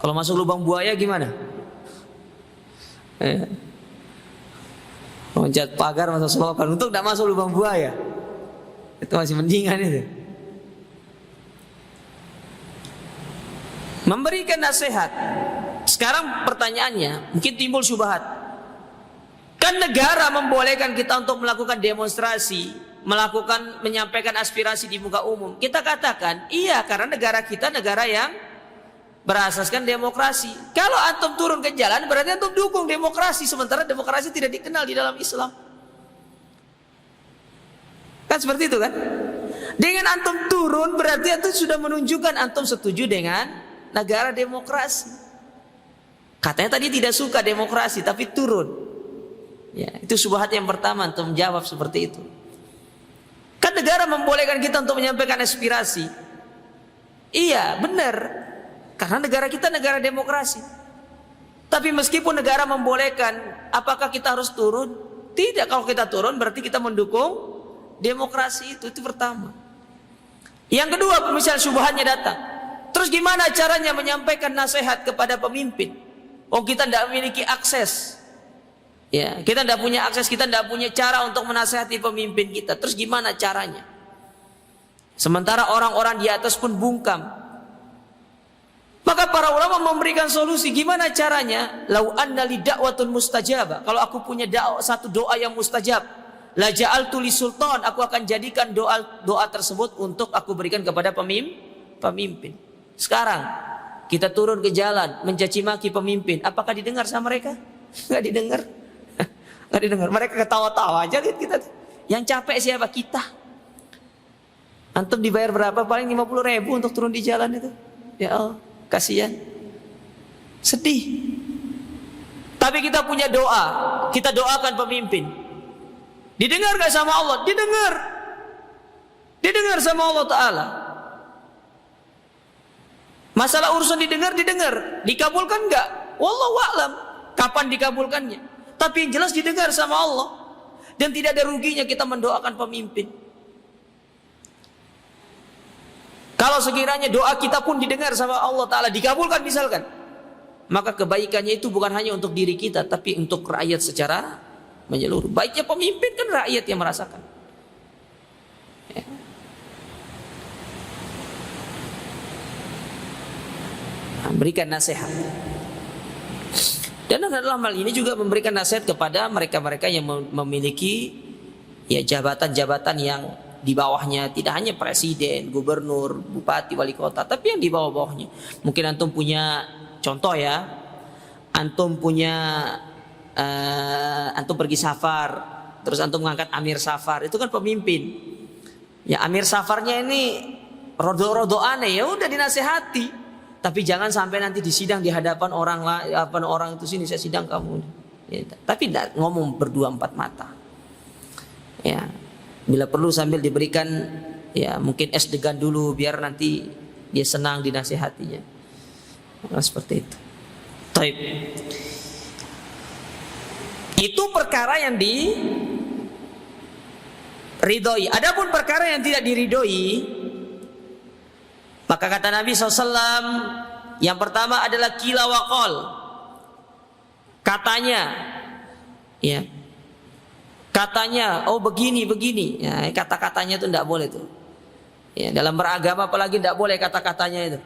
Kalau masuk lubang buaya gimana? Ya. Loncat pagar masuk selokan. Untuk tidak masuk lubang buaya, itu masih mendingan itu. Memberikan nasihat. Sekarang pertanyaannya, mungkin timbul syubhat. Kan negara membolehkan kita untuk melakukan demonstrasi, menyampaikan aspirasi di muka umum. Kita katakan, iya, karena negara kita negara yang berasaskan demokrasi. Kalau antum turun ke jalan, berarti antum dukung demokrasi, sementara demokrasi tidak dikenal di dalam Islam. Kan seperti itu kan? Dengan antum turun, berarti antum sudah menunjukkan antum setuju dengan negara demokrasi. Katanya tadi tidak suka demokrasi, tapi turun. Ya, itu syubhat yang pertama, antum jawab seperti itu. Kan negara membolehkan kita untuk menyampaikan aspirasi. Iya, benar. Karena negara kita negara demokrasi. Tapi meskipun negara membolehkan, apakah kita harus turun? Tidak. Kalau kita turun berarti kita mendukung demokrasi itu pertama. Yang kedua, misal syubhannya datang. Terus gimana caranya menyampaikan nasihat kepada pemimpin? Oh, kita tidak memiliki akses. Ya, kita tidak punya akses, kita tidak punya cara untuk menasihati pemimpin kita. Terus gimana caranya? Sementara orang-orang di atas pun bungkam. Maka para ulama memberikan solusi. Gimana caranya? Lau anna li da'watun mustajabah. Kalau aku punya satu doa yang mustajab, la ja'altu li sultan, aku akan jadikan doa tersebut untuk aku berikan kepada pemimpin. Sekarang kita turun ke jalan mencaci maki pemimpin, apakah didengar sama mereka? Enggak didengar. Enggak didengar. Mereka ketawa-tawa aja lihat kita. Yang capek siapa? Kita. Antum dibayar berapa? Paling 50.000 untuk turun di jalan itu. Ya Allah, kasihan. Sedih. Tapi kita punya doa, kita doakan pemimpin. Didengar gak sama Allah? Didengar. Didengar sama Allah Ta'ala. Masalah urusan didengar. Dikabulkan gak? Wallahu a'lam. Kapan dikabulkannya? Tapi yang jelas didengar sama Allah. Dan tidak ada ruginya kita mendoakan pemimpin. Kalau sekiranya doa kita pun didengar sama Allah Ta'ala, dikabulkan misalkan, maka kebaikannya itu bukan hanya untuk diri kita, tapi untuk rakyat secara menyeluruh. Baiknya pemimpin kan rakyat yang merasakan. Ya. Berikan nasihat. Dan dalam hal ini juga memberikan nasihat kepada mereka-mereka yang memiliki ya jabatan-jabatan yang di bawahnya, tidak hanya presiden, gubernur, bupati, wali kota, tapi yang di bawah-bawahnya. Mungkin antum punya contoh ya, antum pergi safar, terus antum mengangkat amir safar, itu kan pemimpin. Ya amir safarnya ini rodo-rodo aneh, ya udah dinasehati. Tapi jangan sampai nanti di sidang di hadapan orang itu, sini saya sidang kamu. Ya, tapi tidak ngomong berdua empat mata. Ya, bila perlu sambil diberikan ya mungkin es degan dulu biar nanti dia senang dinasehatinya. Nah, seperti itu. Taib. Itu perkara yang diridhoi. Adapun perkara yang tidak diridhoi, maka kata Nabi SAW, yang pertama adalah qila wa qal. Katanya, ya, katanya, oh begini. Ya, kata-katanya itu tidak boleh tuh. Ya, dalam beragama apalagi tidak boleh kata-katanya itu.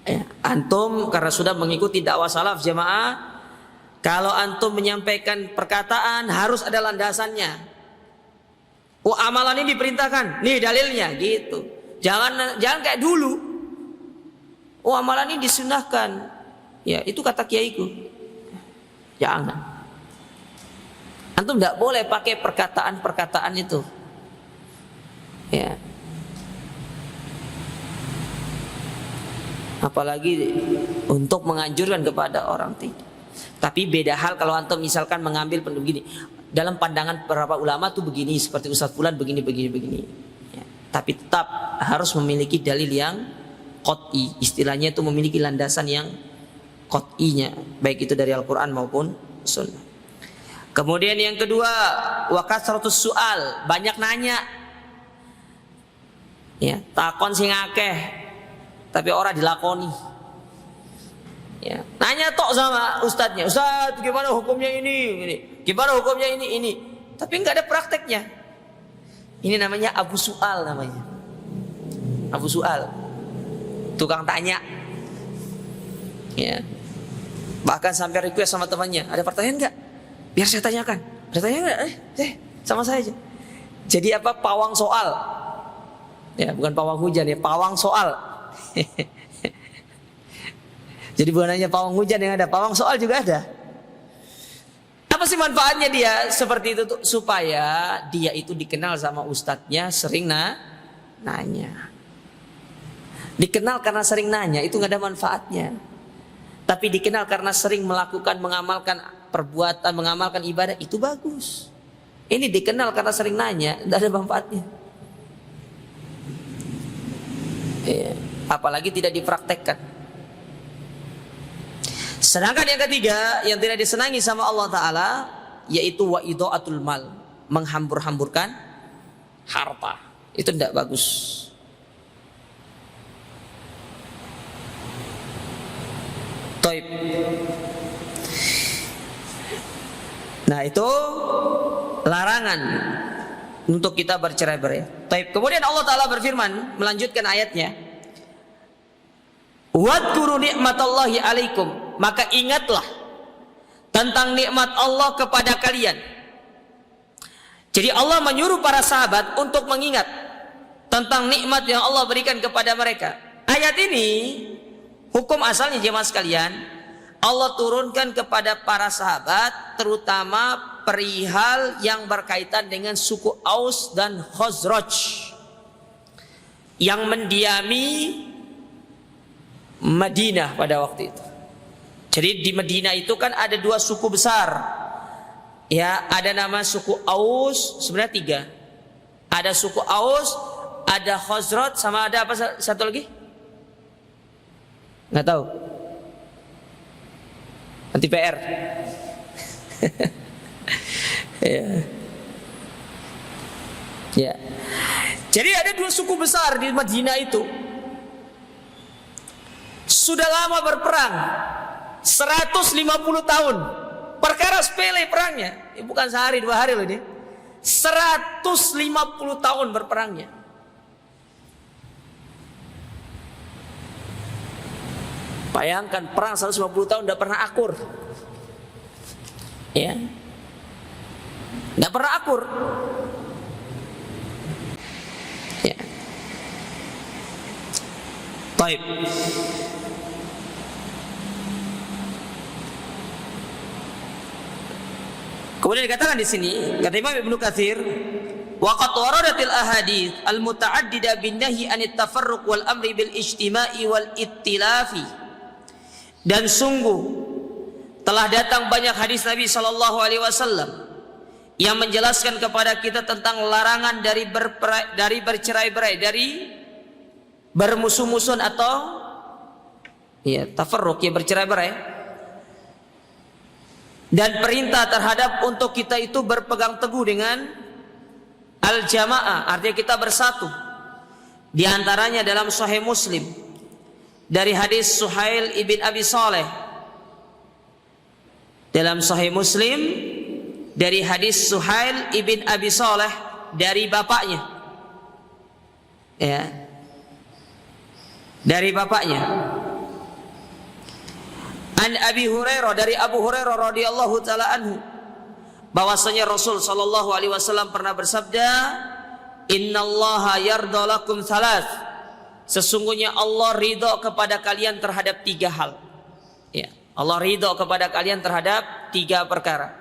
Ya, antum karena sudah mengikuti dakwah salaf jamaah, kalau antum menyampaikan perkataan harus ada landasannya. Oh amalan ini diperintahkan, nih dalilnya gitu. Jangan kayak dulu. Oh amalan ini disunahkan. Ya itu kata kiaiku. Jangan. Antum tidak boleh pakai perkataan-perkataan itu. Ya. Apalagi untuk menganjurkan kepada orang tidak. Tapi beda hal kalau antum misalkan mengambil begini. Dalam pandangan beberapa ulama tuh begini, seperti Ustaz Fulan begini. Ya. Tapi tetap harus memiliki dalil yang qat'i. Istilahnya itu memiliki landasan yang qat'inya, baik itu dari Al-Quran maupun Sunnah. Kemudian yang kedua, wa kasratus su'al, banyak nanya. Ya, takon sing akeh tapi ora dilakoni. Ya, nanya tok sama ustadznya, Ustadz gimana hukumnya ini, gimana hukumnya ini, tapi nggak ada prakteknya. Ini namanya Abu Su'al namanya. Abu Su'al, tukang tanya. Ya. Bahkan sampai request sama temannya, ada pertanyaan nggak? Biar saya tanyakan. Ada tanya nggak? Sama saya aja. Jadi apa? Pawang soal. Ya, bukan pawang hujan ya, pawang soal. Jadi bukan hanya pawang hujan yang ada, pawang soal juga ada. Apa sih manfaatnya dia seperti itu tuh? Supaya dia itu dikenal sama ustadznya, sering nanya. Dikenal karena sering nanya itu nggak ada manfaatnya. Tapi dikenal karena sering melakukan, mengamalkan perbuatan, mengamalkan ibadah itu bagus. Ini dikenal karena sering nanya, tidak ada manfaatnya. Ya, apalagi tidak dipraktekkan. Sedangkan yang ketiga yang tidak disenangi sama Allah Ta'ala, yaitu wa idha'atul mal, menghambur-hamburkan harta. Itu tidak bagus. Taib. Nah, itu larangan untuk kita bercerai-berai. Taib. Kemudian Allah Ta'ala berfirman, melanjutkan ayatnya, wadkuru ni'matallahi alaikum, maka ingatlah tentang nikmat Allah kepada kalian. Jadi Allah menyuruh para sahabat untuk mengingat tentang nikmat yang Allah berikan kepada mereka. Ayat ini, hukum asalnya jemaah sekalian, Allah turunkan kepada para sahabat, terutama perihal yang berkaitan dengan suku Aus dan Khazraj yang mendiami Madinah pada waktu itu. Jadi di Madinah itu kan ada dua suku besar. Ya, ada nama suku Aus, sebenarnya tiga. Ada suku Aus, ada Khazraj, sama ada apa satu lagi? Nggak tahu. Nanti PR. Ya. Ya. Jadi ada dua suku besar di Madinah itu. Sudah lama berperang, 150 tahun. Perkara sepele perangnya, bukan sehari dua hari loh ini. 150 tahun berperangnya. Bayangkan perang 150 tahun tidak pernah akur. Ya. Tidak pernah akur. Ya. Baik. Kemudian dikatakan di sini, kata Imam Ibnu Katsir, waqad waradatil ahadits al-muta'addida bin nahyi anit tafarruq wal amri bil ijtima'i wal ittilafi. Dan sungguh telah datang banyak hadis Nabi sallallahu alaihi wasallam yang menjelaskan kepada kita tentang larangan dari bercerai-berai, dari bermusuh-musuhan atau ya tafarruq, ya bercerai-berai. Dan perintah terhadap untuk kita itu berpegang teguh dengan al-jamaah, artinya kita bersatu. Di antaranya dalam Sahih Muslim dari hadis Suhail ibn Abi Saleh. Dalam Sahih Muslim dari hadis Suhail ibn Abi Saleh dari bapaknya. Ya. Dari bapaknya. An Abi Hurairah, dari Abu Hurairah radhiyallahu taala anhu, bahwasanya Rasul sallallahu alaihi wasallam pernah bersabda, innallaha yarda lakum thalath, sesungguhnya Allah ridha kepada kalian terhadap tiga hal. Ya, Allah ridha kepada kalian terhadap tiga perkara.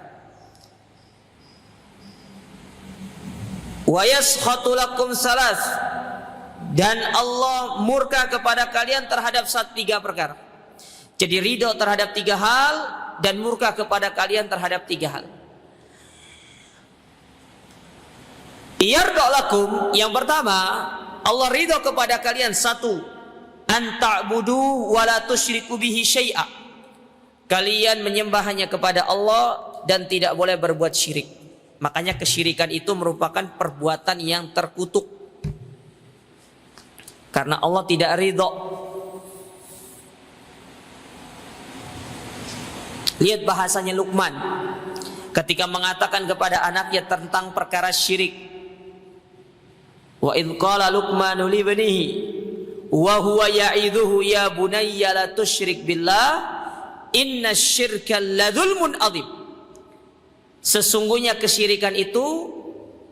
Wa yaskhatu lakum thalath, dan Allah murka kepada kalian terhadap tiga perkara. Jadi ridho terhadap tiga hal dan murka kepada kalian terhadap tiga hal. Yarda lakum, yang pertama, Allah ridho kepada kalian satu, an ta'budu wa la tusyriku bihi syai'a. Kalian menyembah hanya kepada Allah dan tidak boleh berbuat syirik. Makanya kesyirikan itu merupakan perbuatan yang terkutuk. Karena Allah tidak ridho. Lihat bahasanya Luqman ketika mengatakan kepada anaknya tentang perkara syirik. Wa idh qala Luqmanu li ibnihi wa huwa ya'idhuhu ya bunayya la tusyrik billah innasyirka ladzulmun adzim. Sesungguhnya kesyirikan itu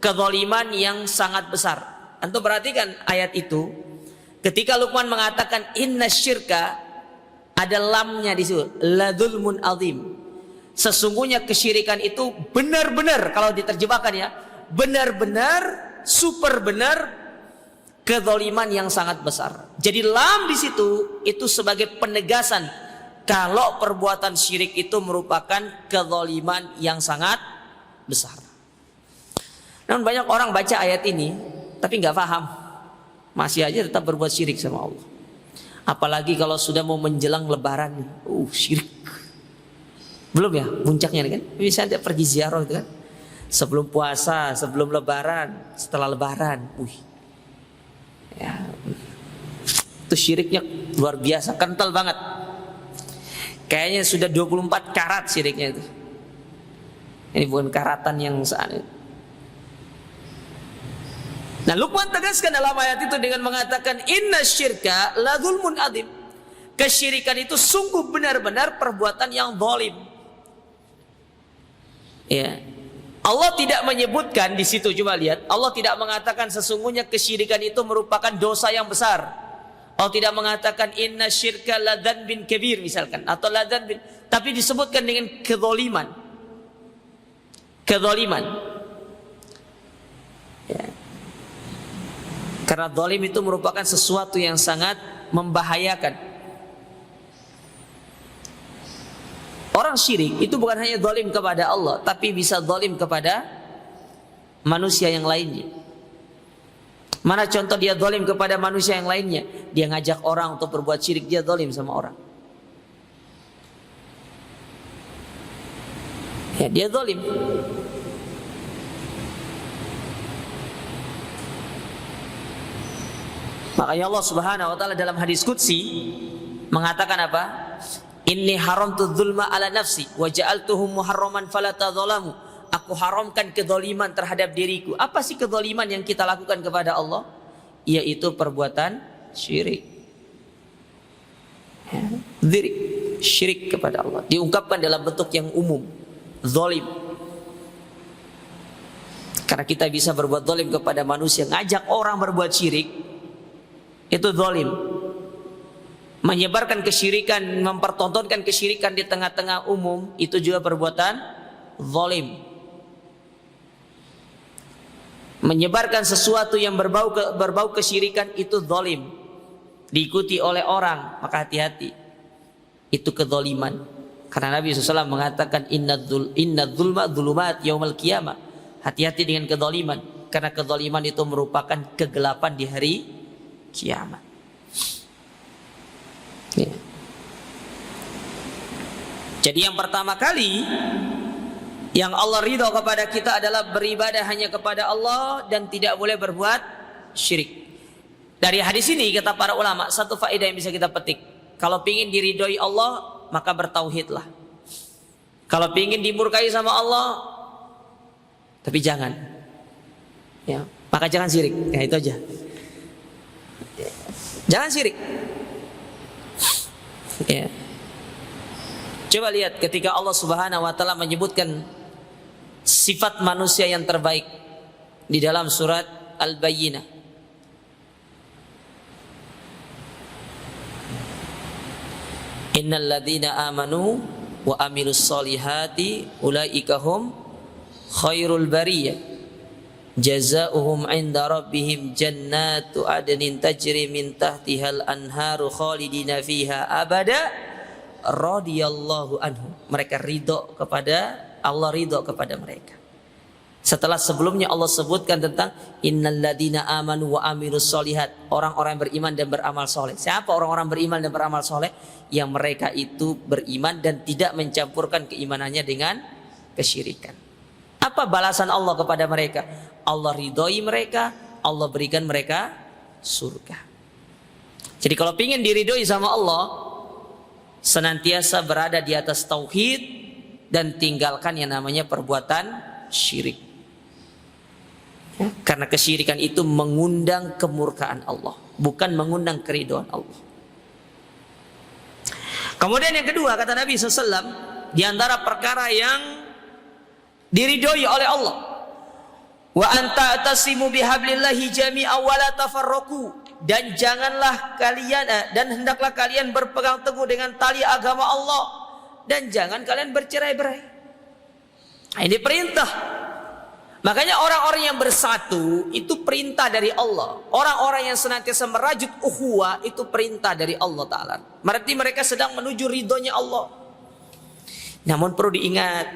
kezaliman yang sangat besar. Antum perhatikan ayat itu. Ketika Luqman mengatakan innasyirka, ada lamnya di situ, ladzulmun adzim. Sesungguhnya kesyirikan itu benar-benar, kalau diterjemahkan ya, benar-benar, super benar, kezaliman yang sangat besar. Jadi lam di situ itu sebagai penegasan kalau perbuatan syirik itu merupakan kezaliman yang sangat besar. Namun banyak orang baca ayat ini tapi nggak paham, masih aja tetap berbuat syirik sama Allah. Apalagi kalau sudah mau menjelang Lebaran, syirik. Belum ya puncaknya kan? Misalnya pergi ziarah itu kan, sebelum puasa, sebelum Lebaran, setelah Lebaran, ya, itu syiriknya luar biasa, kental banget. Kayaknya sudah 24 karat syiriknya itu. Ini bukan karatan yang saat ini. Nah, Luqman tegaskan dalam ayat itu dengan mengatakan inna syirka la dzulmun adzim. Kesyirikan itu sungguh benar-benar perbuatan yang zalim. Ya. Allah tidak menyebutkan di situ, coba lihat. Allah tidak mengatakan sesungguhnya kesyirikan itu merupakan dosa yang besar. Allah tidak mengatakan inna syirka la dzanbin kabir misalkan atau la dzanbin, tapi disebutkan dengan kezaliman. Kezaliman. Ya. Karena zalim itu merupakan sesuatu yang sangat membahayakan. Orang syirik itu bukan hanya zalim kepada Allah, tapi bisa zalim kepada manusia yang lainnya. Mana contoh dia zalim kepada manusia yang lainnya? Dia ngajak orang untuk berbuat syirik, dia zalim sama orang. Ya, dia zalim. Makanya Allah Subhanahu wa taala dalam hadis qudsi mengatakan apa? Inni haramtu dzulma ala nafsi wa ja'altuhu muharraman fala tadzalamu. Aku haramkan kezaliman terhadap diriku. Apa sih kezaliman yang kita lakukan kepada Allah? Yaitu perbuatan syirik. Syirik, syirik kepada Allah diungkapkan dalam bentuk yang umum, zalim. Karena kita bisa berbuat zalim kepada manusia, ngajak orang berbuat syirik, itu zalim. Menyebarkan kesyirikan, mempertontonkan kesyirikan di tengah-tengah umum, itu juga perbuatan zalim. Menyebarkan sesuatu yang berbau kesyirikan itu zalim, diikuti oleh orang, maka hati-hati, itu kezaliman. Karena Nabi SAW mengatakan inna dzulma dzulumat yaumal qiyamah. Hati-hati dengan kezaliman, karena kezaliman itu merupakan kegelapan di hari kiamat. Ya. Jadi yang pertama kali yang Allah ridho kepada kita adalah beribadah hanya kepada Allah dan tidak boleh berbuat syirik. Dari hadis ini kata para ulama, satu faedah yang bisa kita petik. Kalau ingin diridhoi Allah, maka bertauhidlah. Kalau ingin dimurkai sama Allah, tapi jangan, ya, maka jangan syirik. Ya, itu aja. Jangan syirik. Ya. Coba lihat ketika Allah Subhanahu wa taala menyebutkan sifat manusia yang terbaik di dalam surat Al-Bayyinah. Innal ladzina amanu wa amilus solihati ulaika hum khairul bariyah. Jazaohum 'inda rabbihim jannatu adnin tajri min tahtihal anharu khalidina fiha abada radhiyallahu anhum. Mereka ridho kepada Allah, ridho kepada mereka. Setelah sebelumnya Allah sebutkan tentang innal ladzina amanu wa amilus solihat, orang-orang yang beriman dan beramal soleh. Siapa orang-orang beriman dan beramal soleh? Yang mereka itu beriman dan tidak mencampurkan keimanannya dengan kesyirikan. Apa balasan Allah kepada mereka? Allah ridhoi mereka, Allah berikan mereka surga. Jadi kalau ingin diridhoi sama Allah, senantiasa berada di atas tauhid dan tinggalkan yang namanya perbuatan syirik. Karena kesyirikan itu mengundang kemurkaan Allah, bukan mengundang keridhaan Allah. Kemudian yang kedua, kata Nabi SAW, di antara perkara yang diridhoi oleh Allah, wa anta tasimu bihablillahi jami'a wa la tafarraqu, dan janganlah kalian dan hendaklah kalian berpegang teguh dengan tali agama Allah dan jangan kalian bercerai-berai. Nah, ini perintah. Makanya orang-orang yang bersatu itu perintah dari Allah. Orang-orang yang senantiasa merajut ukhuwah itu perintah dari Allah Ta'ala. Berarti mereka sedang menuju ridhonya Allah. Namun perlu diingat,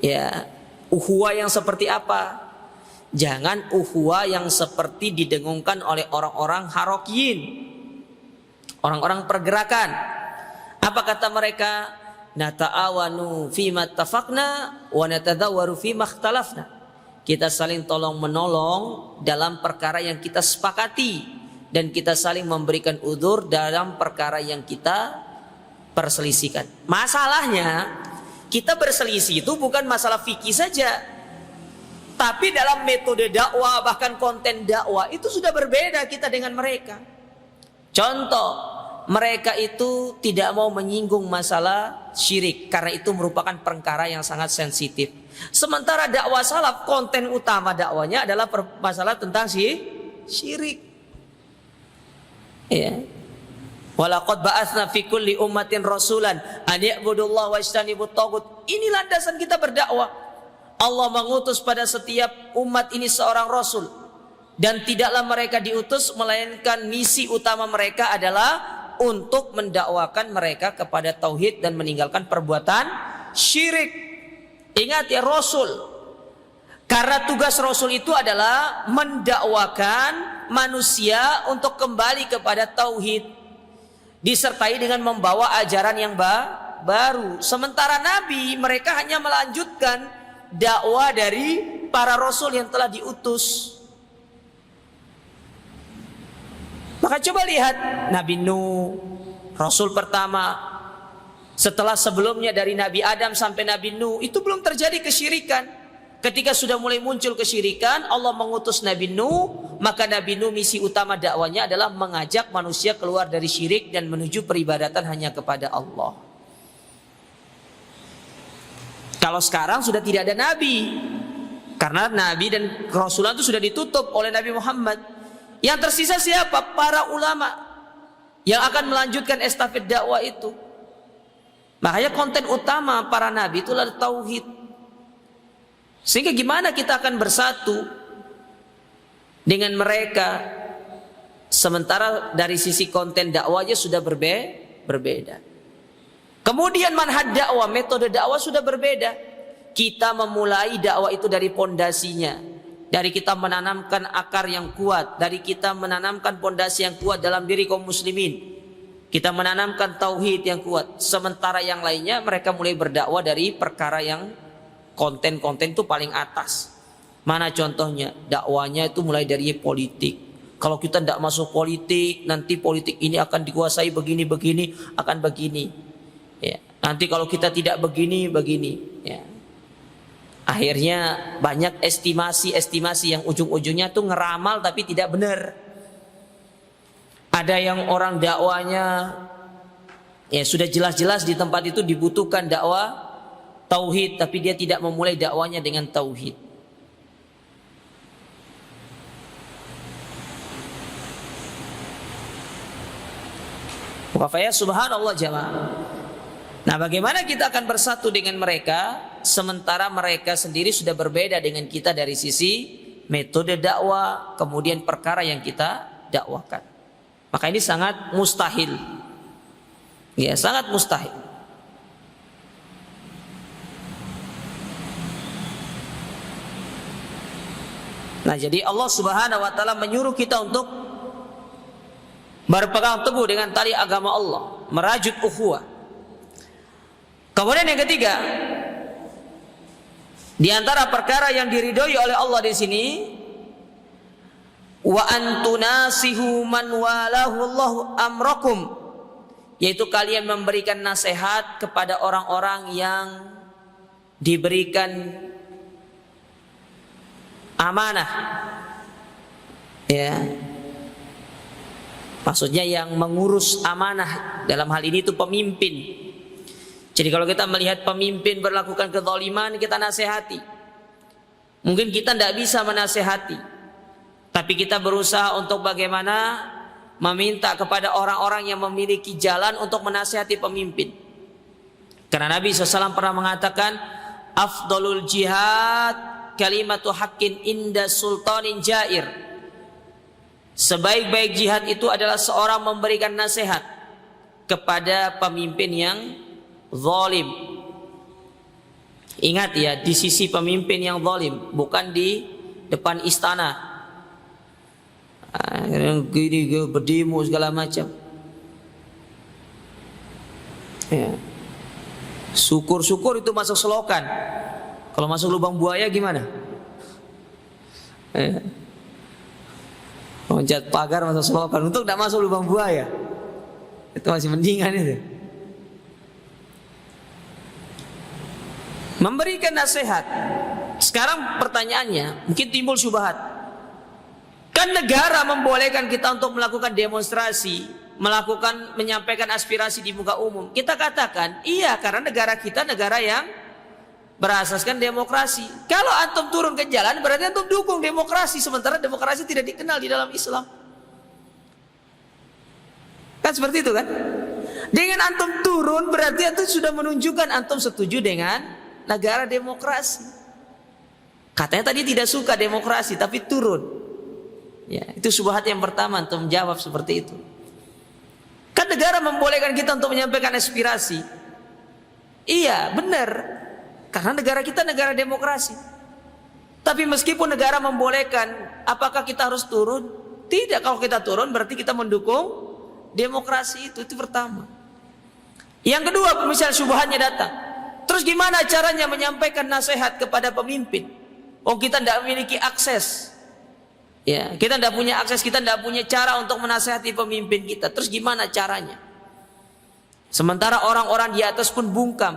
ya, ukhuwah yang seperti apa? Jangan uhuwa yang seperti didengungkan oleh orang-orang harokiyin, orang-orang pergerakan. Apa kata mereka? Nata'awanu fima tafaqna wa natadawwaru fima ikhtalafna. Kita saling tolong menolong dalam perkara yang kita sepakati, dan kita saling memberikan udzur dalam perkara yang kita perselisihkan. Masalahnya, kita berselisih itu bukan masalah fikih saja, tapi dalam metode dakwah, bahkan konten dakwah itu sudah berbeda kita dengan mereka. Contoh, mereka itu tidak mau menyinggung masalah syirik karena itu merupakan perkara yang sangat sensitif. Sementara dakwah salaf, konten utama dakwanya adalah masalah tentang syirik. Ya. Walaqad ba'atsna fi kulli ummatin rasulan an ya'budullaha wajtanibut taghut. Ini landasan kita berdakwah. Allah mengutus pada setiap umat ini seorang rasul, dan tidaklah mereka diutus melainkan misi utama mereka adalah untuk mendakwakan mereka kepada tauhid dan meninggalkan perbuatan syirik. Ingat ya, rasul. Karena tugas rasul itu adalah mendakwakan manusia untuk kembali kepada tauhid, disertai dengan membawa ajaran yang baru. Sementara nabi, mereka hanya melanjutkan dakwah dari para rasul yang telah diutus. Maka coba lihat Nabi Nuh, rasul pertama. Setelah sebelumnya dari Nabi Adam sampai Nabi Nuh itu belum terjadi kesyirikan. Ketika sudah mulai muncul kesyirikan, Allah mengutus Nabi Nuh. Maka Nabi Nuh misi utama dakwanya adalah mengajak manusia keluar dari syirik dan menuju peribadatan hanya kepada Allah. Kalau sekarang sudah tidak ada Nabi, karena Nabi dan Kerasulan itu sudah ditutup oleh Nabi Muhammad. Yang tersisa siapa? Para ulama yang akan melanjutkan estafet dakwah itu. Makanya konten utama para nabi itu adalah tauhid. Sehingga gimana kita akan bersatu dengan mereka, sementara dari sisi konten dakwahnya sudah berbeda. Kemudian manhaj dakwah, metode dakwah sudah berbeda. Kita memulai dakwah itu dari pondasinya, dari kita menanamkan akar yang kuat, dari kita menanamkan pondasi yang kuat dalam diri kaum muslimin. Kita menanamkan tauhid yang kuat. Sementara yang lainnya mereka mulai berdakwah dari perkara yang konten-konten itu paling atas. Mana contohnya? Dakwanya itu mulai dari politik. Kalau kita tidak masuk politik, nanti politik ini akan dikuasai begini-begini, akan begini. Ya. Nanti kalau kita tidak begini. Ya. Akhirnya banyak estimasi yang ujung-ujungnya tuh ngeramal tapi tidak benar. Ada yang orang dakwanya ya sudah jelas-jelas di tempat itu dibutuhkan dakwah tauhid, tapi dia tidak memulai dakwanya dengan tauhid. Wafaya subhanallah jamaah. Nah, bagaimana kita akan bersatu dengan mereka sementara mereka sendiri sudah berbeda dengan kita dari sisi metode dakwah, kemudian perkara yang kita dakwakan. Maka ini sangat mustahil. Ya, sangat mustahil. Nah, jadi Allah Subhanahu wa taala menyuruh kita untuk berpegang teguh dengan tali agama Allah, merajut ukhuwah. Kemudian yang ketiga, di antara perkara yang diridhoi oleh Allah di sini, wa antunasihu man walahu Allahu amrakum, yaitu kalian memberikan nasihat kepada orang-orang yang diberikan amanah. Ya. Maksudnya yang mengurus amanah, dalam hal ini itu pemimpin. Jadi kalau kita melihat pemimpin berlakukan kezaliman, kita nasihati. Mungkin kita tidak bisa menasihati, tapi kita berusaha untuk bagaimana meminta kepada orang-orang yang memiliki jalan untuk menasihati pemimpin. Karena Nabi SAW pernah mengatakan, afdalul jihad kalimatu haqqin inda sultanin jair. Sebaik-baik jihad itu adalah seorang memberikan nasihat kepada pemimpin yang zalim. Ingat ya, di sisi pemimpin yang zalim, bukan di depan istana. Gini berdemo segala macam. Ya. Syukur-syukur itu masuk selokan. Kalau masuk lubang buaya gimana? Ya. Loncat pagar masuk selokan. Untuk tidak masuk lubang buaya, itu masih mendingan itu. Memberikan nasihat. Sekarang pertanyaannya, mungkin timbul syubhat. Kan negara membolehkan kita untuk melakukan demonstrasi, menyampaikan aspirasi di muka umum. Kita katakan, iya, karena negara kita negara yang berasaskan demokrasi. Kalau antum turun ke jalan, berarti antum dukung demokrasi, sementara demokrasi tidak dikenal di dalam Islam. Kan seperti itu kan? Dengan antum turun, berarti antum sudah menunjukkan antum setuju dengan negara demokrasi. Katanya tadi tidak suka demokrasi, tapi turun. Ya, itu syubhat yang pertama, antum jawab seperti itu. Kan negara membolehkan kita untuk menyampaikan aspirasi. Iya, benar. Karena negara kita negara demokrasi. Tapi meskipun negara membolehkan, apakah kita harus turun? Tidak. Kalau kita turun berarti kita mendukung demokrasi itu pertama. Yang kedua, misal syubhatnya datang. Terus gimana caranya menyampaikan nasihat kepada pemimpin? Oh, kita tidak memiliki akses. Ya, kita tidak punya akses, kita tidak punya cara untuk menasihati pemimpin kita. Terus gimana caranya? Sementara orang-orang di atas pun bungkam.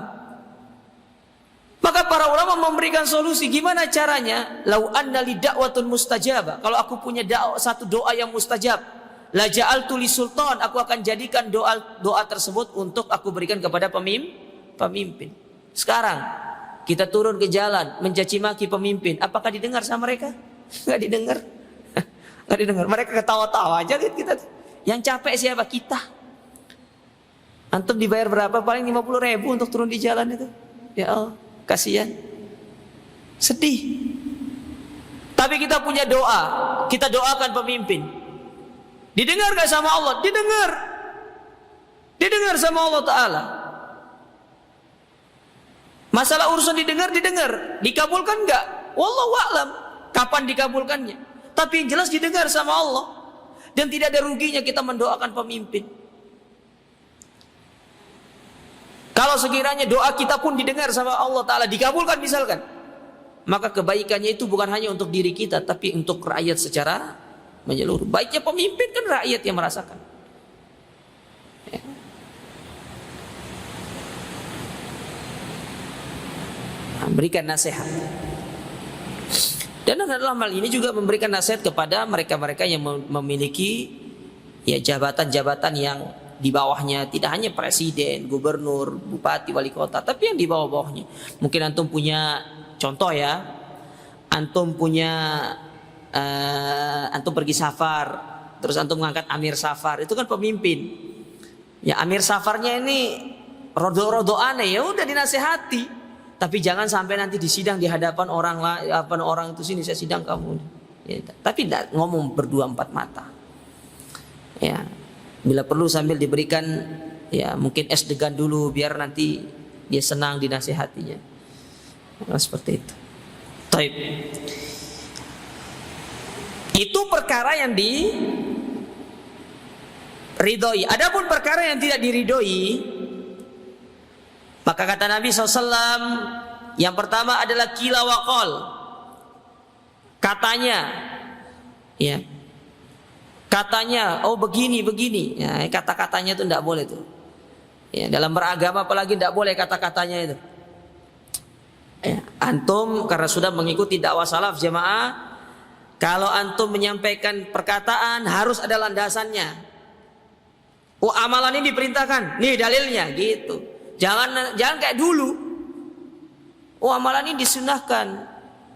Maka para ulama memberikan solusi. Gimana caranya? Lau anna li da'watun mustajabah. Kalau aku punya satu doa yang mustajab, la ja'altu li sultan, aku akan jadikan doa tersebut untuk aku berikan kepada pemimpin. Sekarang kita turun ke jalan mencaci maki pemimpin, apakah didengar sama mereka? Enggak didengar. Enggak didengar. Mereka ketawa-tawa aja, lihat kita. Yang capek siapa? Kita. Antum dibayar berapa? Paling 50.000 untuk turun di jalan itu. Ya Allah, kasihan. Sedih. Tapi kita punya doa, kita doakan pemimpin. Didengar gak sama Allah? Didengar. Didengar sama Allah Ta'ala. Masalah urusan didengar. Dikabulkan gak? Wallahu a'lam kapan dikabulkannya. Tapi yang jelas didengar sama Allah. Dan tidak ada ruginya kita mendoakan pemimpin. Kalau sekiranya doa kita pun didengar sama Allah Ta'ala, dikabulkan misalkan, maka kebaikannya itu bukan hanya untuk diri kita, tapi untuk rakyat secara menyeluruh. Baiknya pemimpin kan rakyat yang merasakan. Ya. Nah, berikan nasihat. Dan dalam hal ini juga memberikan nasihat kepada mereka-mereka yang memiliki ya jabatan-jabatan yang di bawahnya, tidak hanya presiden, gubernur, bupati, wali kota, tapi yang di bawah-bawahnya. Mungkin antum punya contoh ya, antum pergi safar, terus antum mengangkat amir safar, itu kan pemimpin. Ya amir safarnya ini rodo-rodo aneh, ya udah dinasehati. Tapi jangan sampai nanti di sidang di hadapan orang itu, sini saya sidang kamu. Ya, tapi tidak ngomong berdua empat mata. Ya, bila perlu sambil diberikan ya mungkin es degan dulu biar nanti dia senang dinasehatinya. Nah, seperti itu. Taib. Itu perkara yang diridhoi. Adapun perkara yang tidak diridhoi, maka kata Nabi SAW, yang pertama adalah kila wa qol. Katanya, ya, katanya, oh begini. Ya, kata-katanya itu tidak boleh tuh. Ya, dalam beragama apalagi tidak boleh kata-katanya itu. Ya, antum karena sudah mengikuti dakwah salaf jamaah, kalau antum menyampaikan perkataan harus ada landasannya. Oh amalan ini diperintahkan, nih dalilnya gitu. Jangan kayak dulu. Oh amalan ini disunahkan.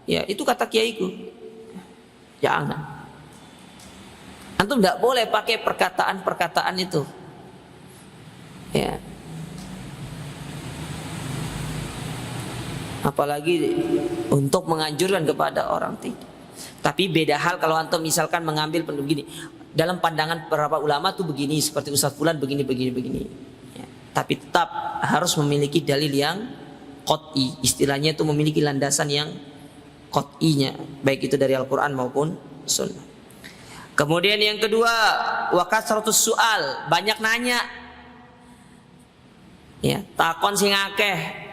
Ya itu kata kiaiku. Jangan. Antum tidak boleh pakai perkataan-perkataan itu. Ya. Apalagi untuk menganjurkan kepada orang tidak. Tapi beda hal kalau antum misalkan mengambil begini. Dalam pandangan beberapa ulama tuh begini, seperti Ustaz Fulan begini. Ya. Tapi tetap harus memiliki dalil yang qat'i, istilahnya itu memiliki landasan yang qat'inya, baik itu dari Al-Quran maupun Sunnah. Kemudian yang kedua, wa kasratus su'al, banyak nanya. Ya, takon sing akeh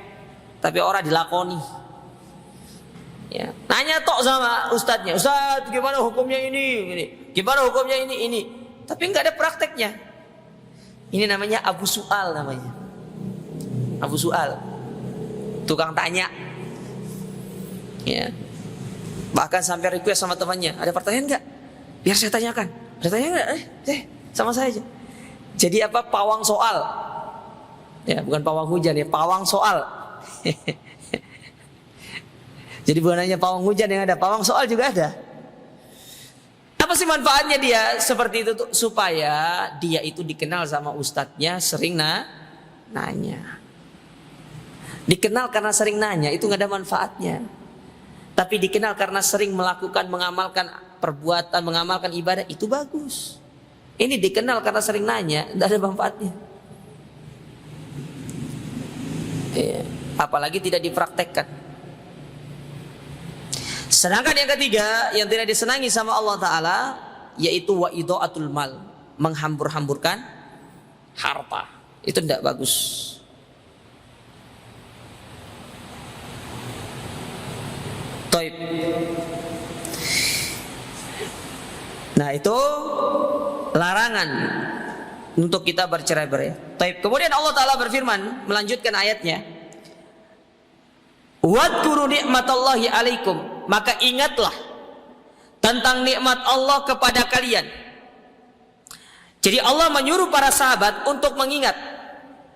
tapi ora dilakoni. Ya, nanya tok sama ustadznya, "Ustadz, gimana hukumnya ini? Gimana hukumnya ini?" Tapi enggak ada prakteknya. Ini namanya Abu Su'al namanya. Abu Su'al. Tukang tanya. Ya. Bahkan sampai request sama temannya, "Ada pertanyaan enggak? Biar saya tanyakan." "Ada pertanyaan enggak?" Sama saya aja. Jadi apa? Pawang soal. Ya, bukan pawang hujan ya, pawang soal. Jadi bukan hanya pawang hujan yang ada, pawang soal juga ada. Apa sih manfaatnya dia seperti itu tuh? Supaya dia itu dikenal sama ustadznya, sering nanya. Dikenal karena sering nanya itu nggak ada manfaatnya. Tapi dikenal karena sering melakukan, mengamalkan perbuatan, mengamalkan ibadah, itu bagus. Ini dikenal karena sering nanya, nggak ada manfaatnya. Ya, apalagi tidak dipraktekkan. Sedangkan yang ketiga yang tidak disenangi sama Allah Ta'ala, yaitu wa idha'atul mal, menghambur-hamburkan harta. Itu tidak bagus. Taib. Nah, itu larangan untuk kita bercerai-berai. Taib. Kemudian Allah Ta'ala berfirman, melanjutkan ayatnya, wadkuru ni'matallahi alaikum, maka ingatlah tentang nikmat Allah kepada kalian. Jadi Allah menyuruh para sahabat untuk mengingat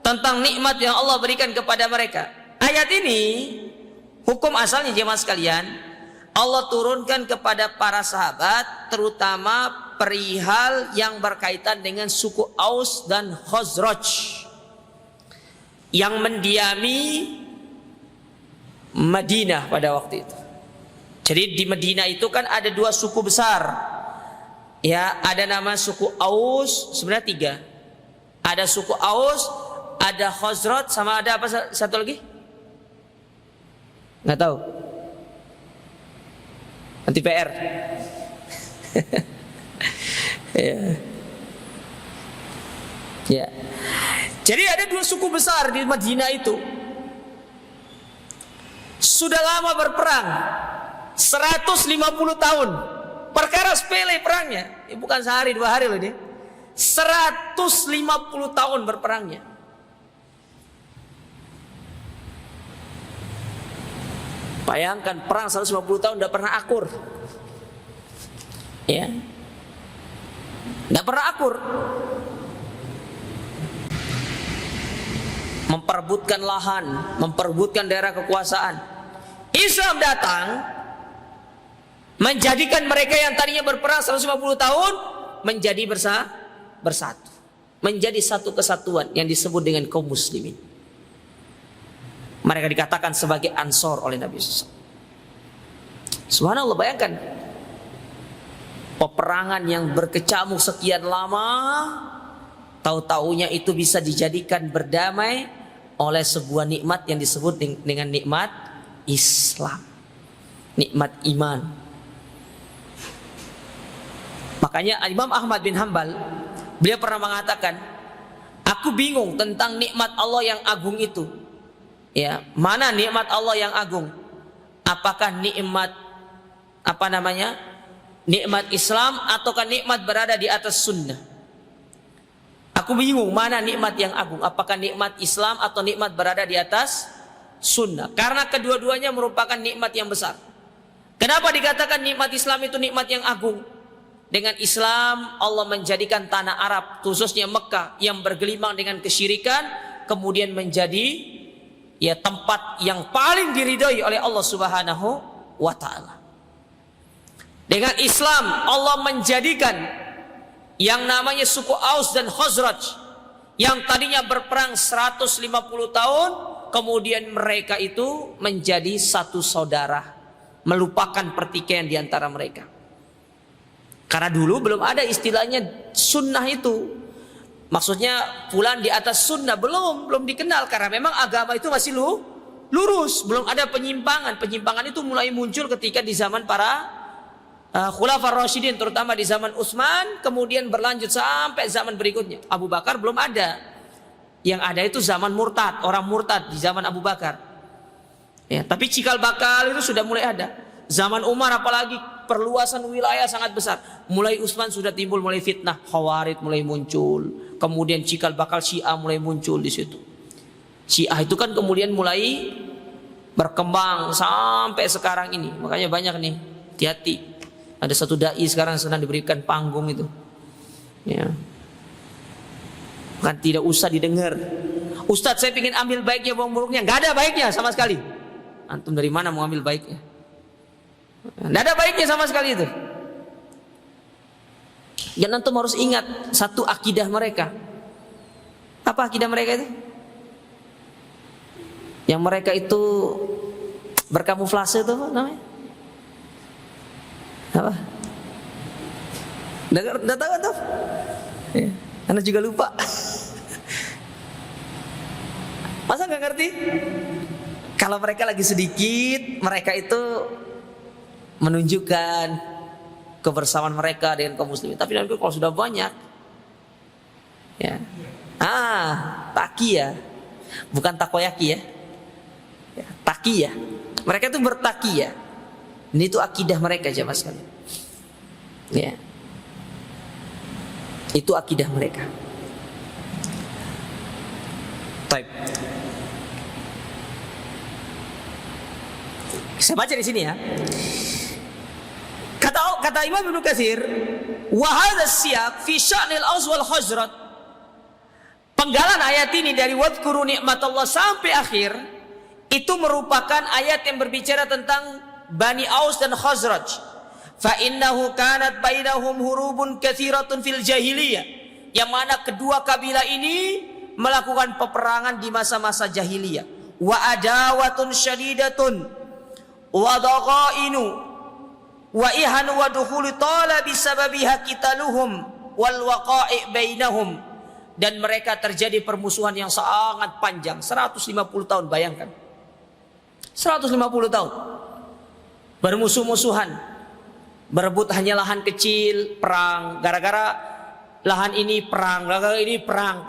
tentang nikmat yang Allah berikan kepada mereka. Ayat ini, hukum asalnya jemaah sekalian, Allah turunkan kepada para sahabat, terutama perihal yang berkaitan dengan suku Aus dan Khazraj yang mendiami Madinah pada waktu itu. Jadi di Madinah itu kan ada dua suku besar. Ya, ada nama suku Aus, sebenarnya tiga. Ada suku Aus, ada Khazraj, sama ada apa satu lagi? Nggak tahu. Nanti PR. Ya. Ya. Jadi ada dua suku besar di Madinah itu. Sudah lama berperang, 150 tahun. Perkara sepele perangnya, bukan sehari dua hari loh ini. 150 tahun berperangnya. Bayangkan perang 150 tahun tidak pernah akur. Ya. Tidak pernah akur. Memperebutkan lahan, memperebutkan daerah kekuasaan. Islam datang menjadikan mereka yang tadinya berperang 150 tahun menjadi bersatu. Menjadi satu kesatuan yang disebut dengan kaum muslimin. Mereka dikatakan sebagai Ansor oleh Nabi SAW. Subhanallah, bayangkan peperangan yang berkecamuk sekian lama, tahu-taunya itu bisa dijadikan berdamai oleh sebuah nikmat yang disebut dengan nikmat Islam, nikmat iman. Makanya Imam Ahmad bin Hanbal, beliau pernah mengatakan, aku bingung tentang nikmat Allah yang agung itu. Ya, mana nikmat Allah yang agung? Apakah nikmat nikmat Islam ataukah nikmat berada di atas sunnah? Aku bingung mana nikmat yang agung, apakah nikmat Islam atau nikmat berada di atas sunnah? Karena kedua-duanya merupakan nikmat yang besar. Kenapa dikatakan nikmat Islam itu nikmat yang agung? Dengan Islam Allah menjadikan tanah Arab, khususnya Mekah, yang bergelimang dengan kesyirikan, kemudian menjadi tempat yang paling diridhai oleh Allah Subhanahu wa ta'ala. Dengan Islam Allah menjadikan yang namanya suku Aus dan Khazraj yang tadinya berperang 150 tahun, kemudian mereka itu menjadi satu saudara, melupakan pertikaian di antara mereka. Karena dulu belum ada istilahnya sunnah itu. Maksudnya fulan di atas sunnah belum dikenal, karena memang agama itu masih lurus, belum ada penyimpangan. Penyimpangan itu mulai muncul ketika di zaman para Khulafaur Rasyidin, terutama di zaman Utsman, kemudian berlanjut sampai zaman berikutnya. Abu Bakar belum ada. Yang ada itu zaman murtad, orang murtad di zaman Abu Bakar. Ya, tapi cikal bakal itu sudah mulai ada. Zaman Umar apalagi perluasan wilayah sangat besar. Mulai Utsman sudah timbul mulai fitnah, Khawarij mulai muncul. Kemudian cikal bakal Syiah mulai muncul di situ. Syiah itu kan kemudian mulai berkembang sampai sekarang ini. Makanya banyak nih, hati-hati. Ada satu dai sekarang sedang diberikan panggung itu. Ya. Kan tidak usah didengar. Ustadz, saya ingin ambil baiknya, buang buruknya. Gak ada baiknya sama sekali. Antum dari mana mau ambil baiknya? Gak ada baiknya sama sekali itu. Dan antum harus ingat satu akidah mereka. Apa akidah mereka itu? Yang mereka itu berkamuflase itu apa namanya? Apa? Udah tahu atau? Ya. Anda juga lupa. Masa nggak ngerti? Kalau mereka lagi sedikit, mereka itu menunjukkan kebersamaan mereka dengan kaum muslimin. Tapi nanti kalau sudah banyak, ya, takiyah, bukan takoyaki ya, takiyah. Mereka itu bertakiyah. Ini itu akidah mereka jemaah sekalian. Ya. Itu akidah mereka. Baik. Saya baca di sini ya. Kata Imam Ibnu Katsir, wa hadha siyaq fi sya'nil Aus wal Khazraj. Penggalan ayat ini dari wadhkuru nikmatallah sampai akhir itu merupakan ayat yang berbicara tentang Bani Aus dan Khazraj. Fa innahu kanat bainahum hurubun katsiratun fil jahiliyah, yang mana kedua kabilah ini melakukan peperangan di masa-masa jahiliyah. Wa adawatun syadidatun wa dhaqainu wa ihanu wa dukhulu talabi sababiha qitaluhum wal waqa'i bainahum, dan mereka terjadi permusuhan yang sangat panjang 150 tahun. Bayangkan 150 tahun bermusuh-musuhan, berebut hanya lahan kecil, perang gara-gara lahan ini, perang gara-gara ini, perang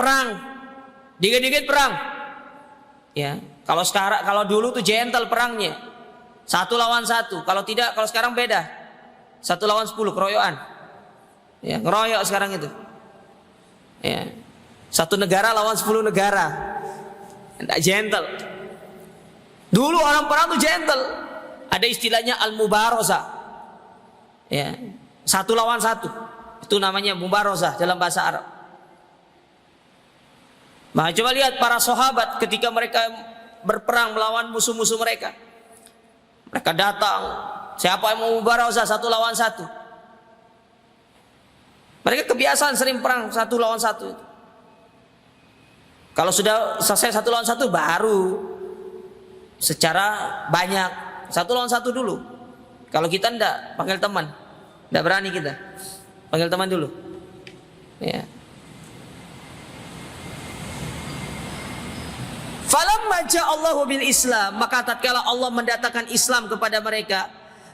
dikit-dikit perang. Ya, kalau dulu tuh gentle perangnya, 1 lawan 1. Kalau tidak, kalau sekarang beda, 1 lawan 10, keroyokan. Ya, ngeroyok sekarang itu. Ya, 1 negara lawan 10 negara, tidak gentle. Dulu orang perang tuh gentle. Ada istilahnya al-mubarozah. Ya, 1 lawan 1. Itu namanya mubarozah dalam bahasa Arab. Nah, coba lihat para sahabat ketika mereka berperang melawan musuh-musuh mereka. Mereka datang, siapa yang mau mubarozah 1 lawan 1. Mereka kebiasaan sering perang 1 lawan 1 itu. Kalau sudah selesai 1 lawan 1 baru secara banyak 1 lawan 1 dulu. Kalau kita enggak, panggil teman. Enggak berani kita. Panggil teman dulu. Ya. Falamma ja'allahu bil Islam, maka tatkala Allah mendatangkan Islam kepada mereka,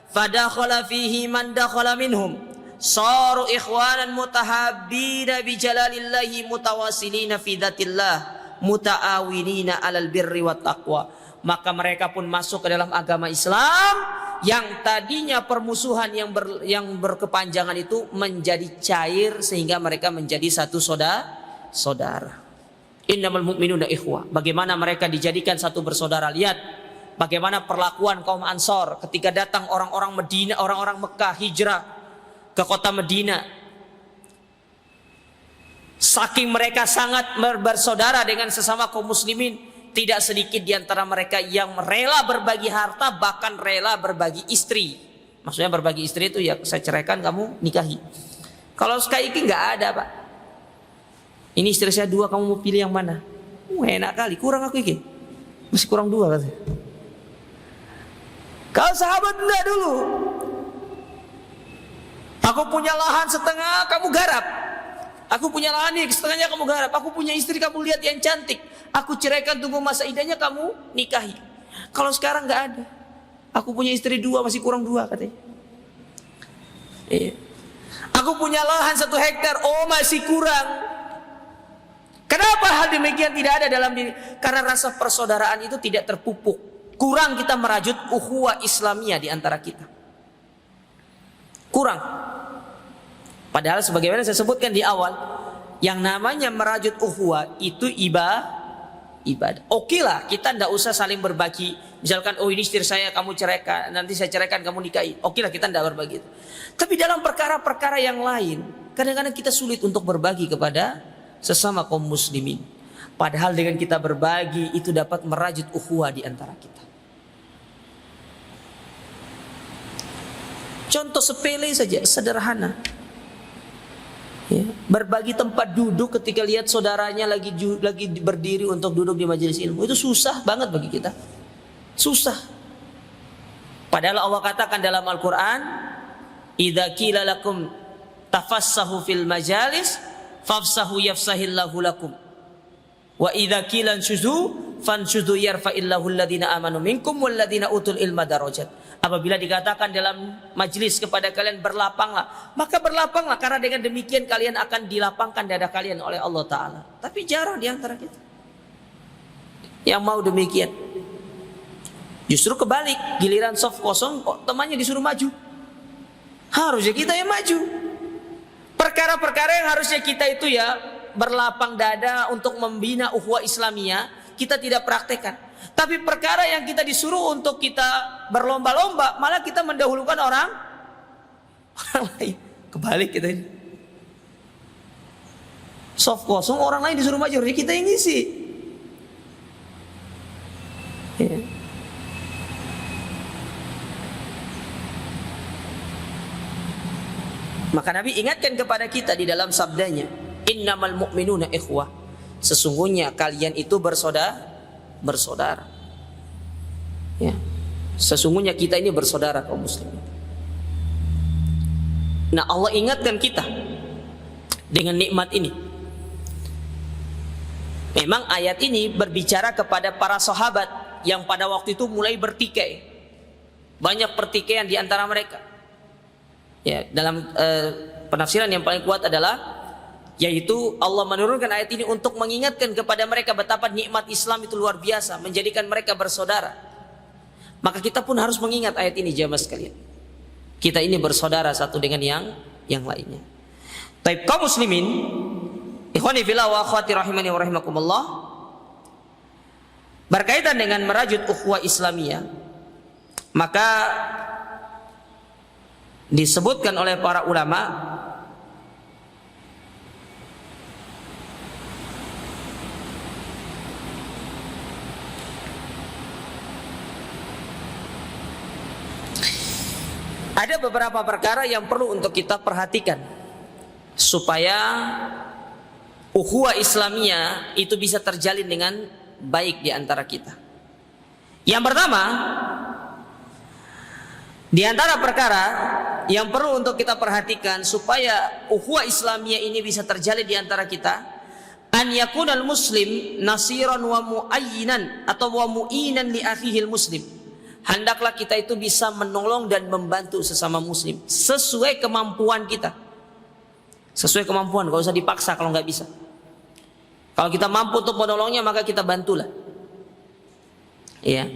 fadakhala fihi man dakhala minhum, saru ikhwanan mutahabbina bi jalalillahi mutawassilina fi dzatillah, mutaawinina 'alal birri wat taqwa. Maka mereka pun masuk ke dalam agama Islam, yang tadinya permusuhan yang berkepanjangan itu menjadi cair sehingga mereka menjadi satu saudara. Innamal mu'minuna ikhwah. Bagaimana mereka dijadikan satu bersaudara. Lihat bagaimana perlakuan kaum Ansor ketika datang orang-orang Madinah, orang-orang Mekah hijrah ke kota Madinah. Saking mereka sangat bersaudara dengan sesama kaum muslimin, tidak sedikit di antara mereka yang rela berbagi harta, bahkan rela berbagi istri. Maksudnya berbagi istri itu ya, saya ceraikan, kamu nikahi. Kalau sekali ini nggak ada, Pak. Ini istri saya 2, kamu mau pilih yang mana? Enak kali, kurang aku ini. Masih kurang 2 katanya. Kalau sahabat enggak dulu. Aku punya lahan setengah, kamu garap. Aku punya lahan nih, setengahnya kamu garap. Aku punya istri, kamu lihat yang cantik. Aku ceraikan, tunggu masa idahnya, kamu nikahi. Kalau sekarang nggak ada. Aku punya istri 2 masih kurang 2 katanya. Iya. Aku punya lahan 1 hektar, oh masih kurang. Kenapa hal demikian tidak ada dalam diri? Karena rasa persaudaraan itu tidak terpupuk. Kurang kita merajut ukhuwah Islamiyah di antara kita. Kurang. Padahal sebagaimana saya sebutkan di awal, yang namanya merajut ukhuwah itu ibadah. Oke lah, kita tidak usah saling berbagi. Misalkan, oh ini istri saya, kamu ceraikan, nanti saya ceraikan, kamu nikahi. Oke lah, kita tidak berbagi itu. Tapi dalam perkara-perkara yang lain, kadang-kadang kita sulit untuk berbagi kepada sesama kaum muslimin. Padahal dengan kita berbagi itu dapat merajut ukhuwah di antara kita. Contoh sepele saja, sederhana. Ya, berbagi tempat duduk ketika lihat saudaranya lagi berdiri untuk duduk di majelis ilmu, itu susah banget bagi kita. Susah. Padahal Allah katakan dalam Al-Quran, idza qila lakum tafassahu fil majalis fafsahu yafsahillahu lakum wa idza qila anshuzu fanshuzu yarfa'illahu alladhina amanu minkum walladhina utul ilma darajat. Apabila dikatakan dalam majlis kepada kalian berlapanglah, maka berlapanglah, karena dengan demikian kalian akan dilapangkan dada kalian oleh Allah Ta'ala. Tapi jarang di antara kita yang mau demikian. Justru kebalik, giliran soft kosong temannya disuruh maju. Harusnya kita yang maju. Perkara-perkara yang harusnya kita itu ya berlapang dada untuk membina ukhuwah Islamiyah, kita tidak praktekkan. Tapi perkara yang kita disuruh untuk kita berlomba-lomba, malah kita mendahulukan orang lain. Kebalik kita ini. Soft kosong, orang lain disuruh maju, jadi kita yang ngisi. Ya. Maka Nabi ingatkan kepada kita di dalam sabdanya, innamal mu'minuna ikhwah. Sesungguhnya kalian itu bersaudara. Ya. Sesungguhnya kita ini bersaudara kaum muslimin. Nah, Allah ingatkan kita dengan nikmat ini. Memang ayat ini berbicara kepada para sahabat yang pada waktu itu mulai bertikai. Banyak pertikaian di antara mereka. Ya, dalam penafsiran yang paling kuat adalah yaitu Allah menurunkan ayat ini untuk mengingatkan kepada mereka betapa nikmat Islam itu luar biasa, menjadikan mereka bersaudara. Maka kita pun harus mengingat ayat ini jamaah sekalian. Kita ini bersaudara satu dengan yang lainnya. Taib kaum muslimin, ikhwani fillah wa akhwati rahimani wa rahimakumullah, berkaitan dengan merajut ukhuwah Islamiyah, maka disebutkan oleh para ulama ada beberapa perkara yang perlu untuk kita perhatikan supaya ukhuwah Islamiyah itu bisa terjalin dengan baik di antara kita. Yang pertama, di antara perkara yang perlu untuk kita perhatikan supaya ukhuwah Islamiyah ini bisa terjalin di antara kita, an yakunal muslim nasiran wa muayyinan atau wa mu'inan li akhihil muslim. Hendaklah kita itu bisa menolong dan membantu sesama muslim sesuai kemampuan kita. Sesuai kemampuan, gak usah dipaksa kalau nggak bisa. Kalau kita mampu untuk menolongnya, maka kita bantulah. Iya.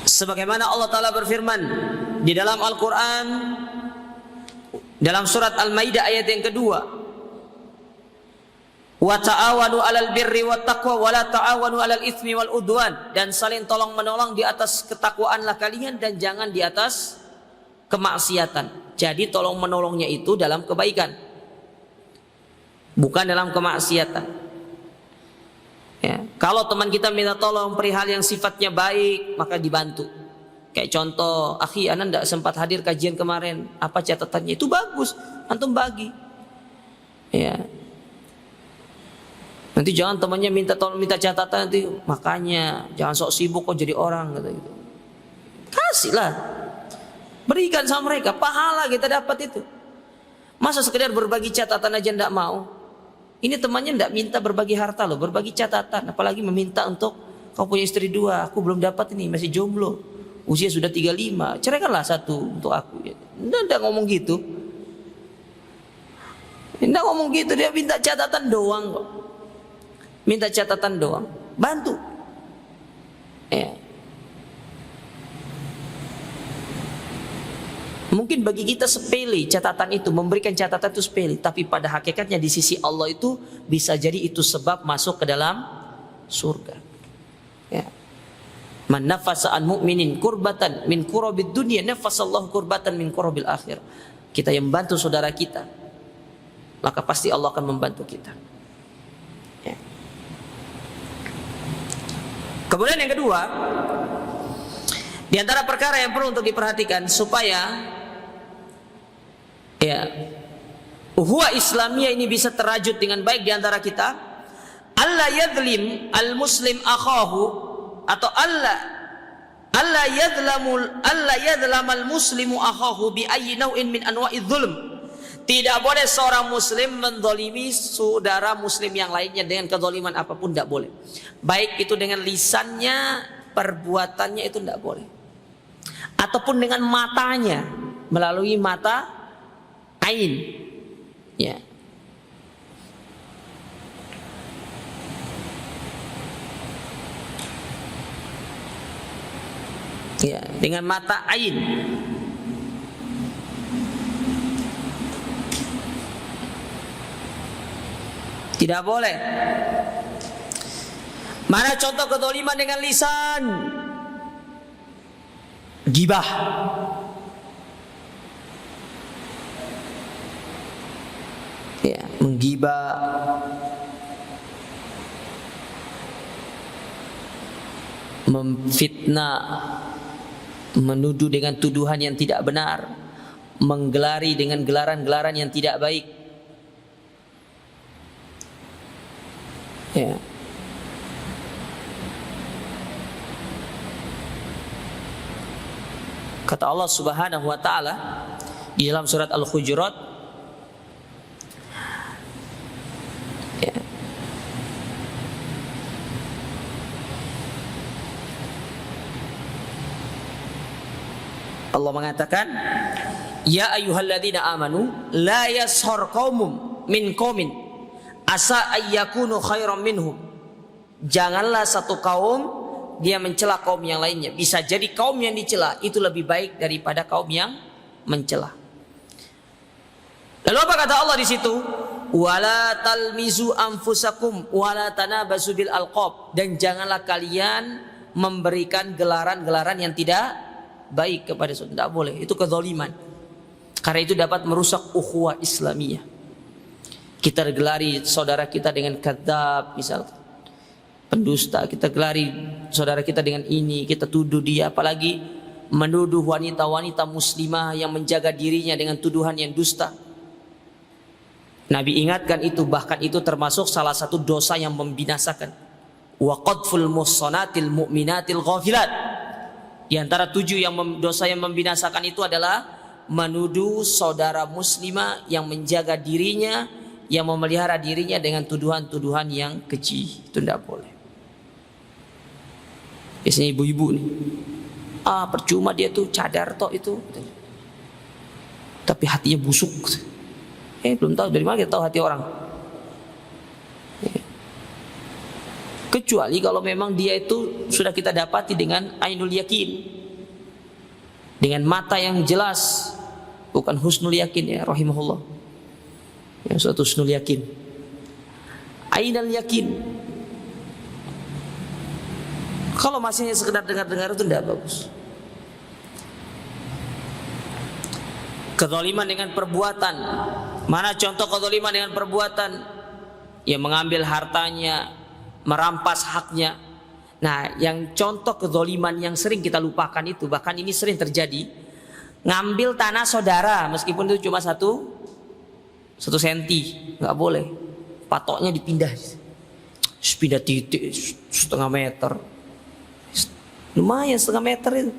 Sebagaimana Allah Ta'ala berfirman di dalam Al-Quran, dalam surat Al-Maidah ayat yang kedua, wa ta'awanu 'alal birri wat taqwa wa la ta'awanu 'alal itsmi wal udwan, dan saling tolong menolong di atas ketakwaanlah kalian dan jangan di atas kemaksiatan. Jadi tolong menolongnya itu dalam kebaikan, bukan dalam kemaksiatan. Ya, kalau teman kita minta tolong perihal yang sifatnya baik, maka dibantu. Kayak contoh, akhi, ana tidak sempat hadir kajian kemarin, apa catatannya? Itu bagus, antum bagi. Ya. Nanti jangan temannya minta tolong, minta catatan, nanti makanya jangan sok sibuk kok jadi orang gitu. Kasihlah, berikan sama mereka, pahala kita dapat itu. Masa sekedar berbagi catatan aja tidak mau? Ini temannya tidak minta berbagi harta loh, berbagi catatan. Apalagi meminta untuk kau punya istri 2, aku belum dapat ini, masih jomblo. Usia sudah 35, ceraikanlah 1 untuk aku. Tidak ngomong gitu. Tidak ngomong gitu, dia minta catatan doang kok. Minta catatan doang, bantu. Ya. Mungkin bagi kita sepele catatan itu, memberikan catatan itu sepele, tapi pada hakikatnya di sisi Allah itu bisa jadi itu sebab masuk ke dalam surga. Ya. Man nafasa an mu'minin kurbatan min kurabid dunya nafasallahu kurbatan min kurabil akhir. Kita yang membantu saudara kita, maka pasti Allah akan membantu kita. Ya. Kemudian yang kedua, di antara perkara yang perlu untuk diperhatikan supaya ya ukhuwah Islamiyah ini bisa terajut dengan baik di antara kita, alla yadlim al muslim akhahu, atau alla yadlamal muslimu akhahu bi ayyi naw'in min anwa'iz zulm. Tidak boleh seorang muslim menzalimi saudara muslim yang lainnya dengan kezaliman apapun, tidak boleh. Baik itu dengan lisannya, perbuatannya itu tidak boleh. Ataupun dengan matanya, melalui mata ain. Ya. Ya, dengan mata ain. Tidak boleh. Mana contoh kezaliman dengan lisan? Gibah. Ya, menggibah. Memfitnah, menuduh dengan tuduhan yang tidak benar, menggelari dengan gelaran-gelaran yang tidak baik. Ya. Kata Allah Subhanahu wa taala di dalam surat Al-Hujurat, ya. Allah mengatakan, ya ayyuhalladzina amanu la yashar qaumum min qaumin asa ayyakunu khairam minhum. Janganlah satu kaum dia mencela kaum yang lainnya, bisa jadi kaum yang dicela itu lebih baik daripada kaum yang mencela. Lalu apa kata Allah di situ? Wala talmizu anfusakum wala tanabazu bil alqab, dan janganlah kalian memberikan gelaran-gelaran yang tidak baik kepada saudara. Tidak boleh, itu kezaliman. Karena itu dapat merusak ukhuwah Islamiyah. Kita gelari saudara kita dengan kadzab, misal pendusta, kita gelari saudara kita dengan ini, kita tuduh dia, apalagi menuduh wanita-wanita muslimah yang menjaga dirinya dengan tuduhan yang dusta. Nabi ingatkan itu, bahkan itu termasuk salah satu dosa yang membinasakan. Wa qadful muhsanatil mu'minatil ghafilat. Di antara 7 dosa yang membinasakan itu adalah menuduh saudara muslimah yang menjaga dirinya, yang memelihara dirinya dengan tuduhan-tuduhan yang keji. Itu tidak boleh. Biasanya ibu-ibu nih, percuma dia tuh cadar toh itu, tapi hatinya busuk. Belum tahu dari mana kita tahu hati orang. Kecuali kalau memang dia itu sudah kita dapati dengan ainul yakin, dengan mata yang jelas, bukan husnul yakin ya rahimahullah. Yang suatu husnul yakin, ainul yakin. Kalau masih sekedar dengar-dengar itu tidak bagus. Kezaliman dengan perbuatan. Mana contoh kezaliman dengan perbuatan? Ya mengambil hartanya, merampas haknya. Nah, yang contoh kezaliman yang sering kita lupakan itu, bahkan ini sering terjadi, ngambil tanah saudara meskipun itu cuma 1 senti, nggak boleh. Patoknya dipindah, pindah titik setengah meter. Lumayan setengah meter itu.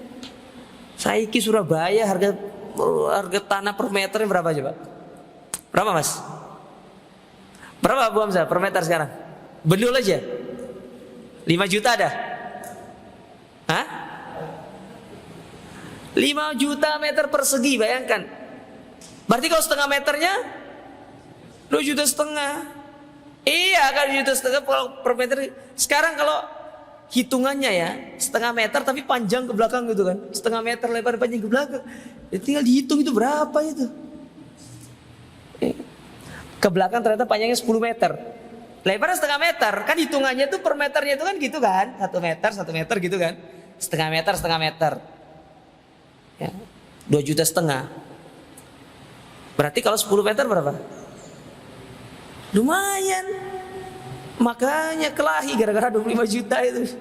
Saiki Surabaya harga tanah per meternya berapa coba? Berapa mas? Berapa Bu Hamzah per meter sekarang? Bendul aja 5 juta ada? Hah? 5 juta meter persegi, bayangkan. Berarti kalau setengah meternya 2,5 juta. Iya kan, 2,5 juta per meter. Sekarang kalau hitungannya ya, setengah meter tapi panjang ke belakang gitu kan. Setengah meter lebar panjang ke belakang. Ya, tinggal dihitung itu berapa itu. Ke belakang ternyata panjangnya 10 meter. Lebarnya setengah meter. Kan hitungannya tuh per meternya itu kan gitu kan. 1 meter gitu kan. Setengah meter. Ya, 2,5 juta. Berarti kalau 10 meter berapa? Lumayan. Makanya kelahi gara-gara 25 juta itu.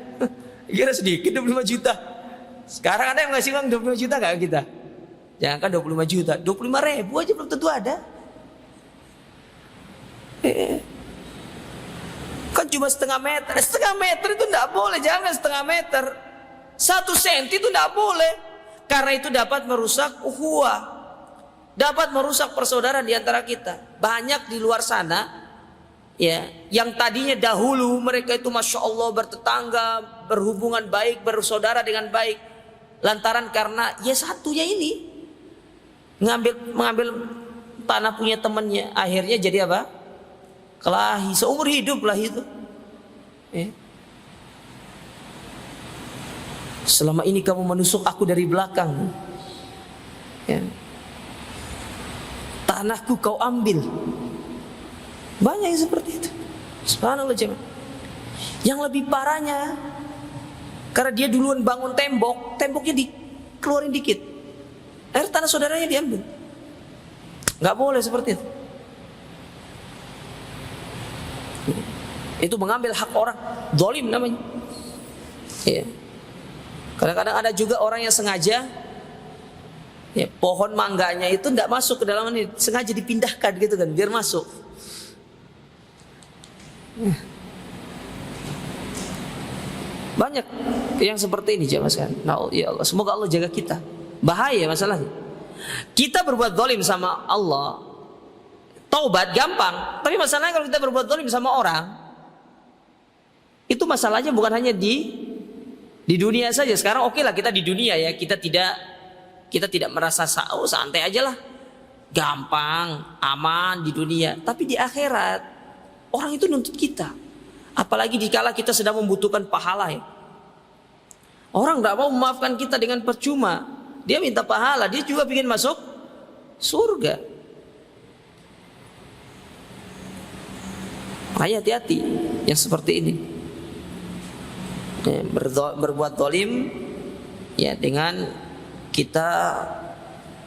Kira sedikit 25 juta. Sekarang ada yang ngasih uang 25 juta gak kita? Jangan kan 25 juta, 25 ribu aja belum tentu ada. Kan cuma setengah meter. Setengah meter itu tidak boleh. Jangan setengah meter. 1 senti itu tidak boleh. Karena itu dapat merusak ukhuwah, dapat merusak persaudaraan di antara kita. Banyak di luar sana ya, yang tadinya dahulu mereka itu Masya Allah bertetangga, berhubungan baik, bersaudara dengan baik, lantaran karena ya satunya ini mengambil tanah punya temannya, akhirnya jadi apa? Kelahi, seumur hidup lah itu ya. Selama ini kamu menusuk aku dari belakang ya. Tanahku kau ambil. Banyak yang seperti itu. Subhanallah jemaah. Yang lebih parahnya, karena dia duluan bangun tembok, temboknya dikeluarin dikit, air tanah saudaranya diambil. Gak boleh seperti itu. Itu mengambil hak orang, zalim namanya. Ya. Kadang-kadang ada juga orang yang sengaja ya, pohon mangganya itu tidak masuk ke dalam ini, sengaja dipindahkan gitu kan, biar masuk. Banyak yang seperti ini jemaah sekalian. Nah, ya Allah, semoga Allah jaga kita. Bahaya masalahnya. Kita berbuat zalim sama Allah, taubat gampang. Tapi masalahnya kalau kita berbuat zalim sama orang, itu masalahnya bukan hanya di dunia saja. Sekarang oke lah kita di dunia ya, kita tidak merasa santai aja lah, gampang, aman di dunia. Tapi di akhirat orang itu nuntut kita. Apalagi dikala kita sedang membutuhkan pahala ya. Orang gak mau memaafkan kita dengan percuma. Dia minta pahala, dia juga ingin masuk surga. Hati-hati yang seperti ini ya, berbuat zalim ya, dengan kita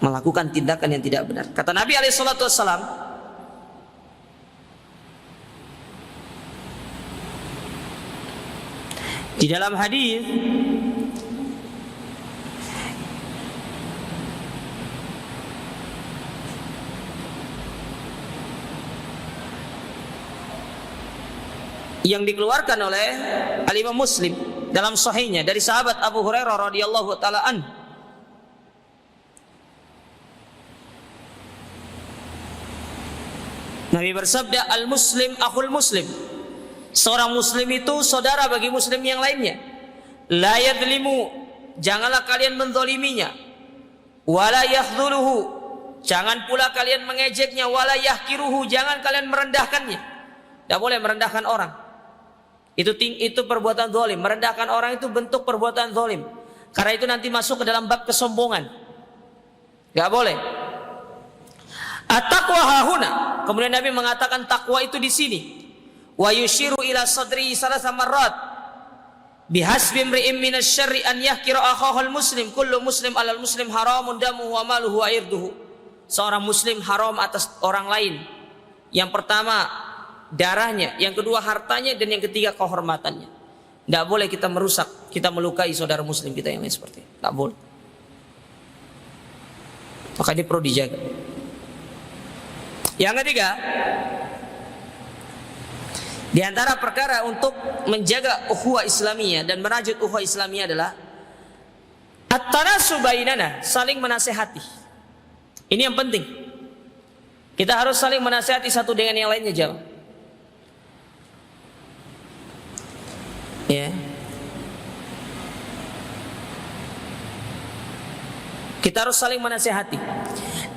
melakukan tindakan yang tidak benar. Kata Nabi SAW, di dalam hadis yang dikeluarkan oleh Al-Imam Muslim dalam sahihnya dari sahabat Abu Hurairah radhiyallahu taala an, Nabi bersabda, al-muslim akhul muslim. Seorang muslim itu saudara bagi muslim yang lainnya. La yadlimu, janganlah kalian menzaliminya. Wala yakhdhuluhu, jangan pula kalian mengejeknya. Wala yahkiruhu, jangan kalian merendahkannya. Tidak boleh merendahkan orang. Itu perbuatan zalim. Merendahkan orang itu bentuk perbuatan zalim. Karena itu nanti masuk ke dalam bab kesombongan. Tidak boleh. At-taqwa hahuna. Kemudian Nabi mengatakan takwa itu di sini. Wa yushiru ila sadri salasa marrat. Bihasbi imri'in minasyarri an yahkira akhahul muslim. Kullu muslim alal muslim haramun damuhu wa maluhu wa irduhu. Seorang muslim haram atas orang lain. Yang pertama darahnya, yang kedua hartanya, dan yang ketiga kehormatannya. Tidak boleh kita merusak, kita melukai saudara muslim kita yang lain seperti itu. Tidak boleh. Maka ini perlu dijaga. Yang ketiga, di antara perkara untuk menjaga ukhuwah Islamiyah dan merajut ukhuwah Islamiyah adalah at-tanasu bainana, saling menasehati. Ini yang penting. Kita harus saling menasehati satu dengan yang lainnya, jemaah. Ya. Kita harus saling menasihati.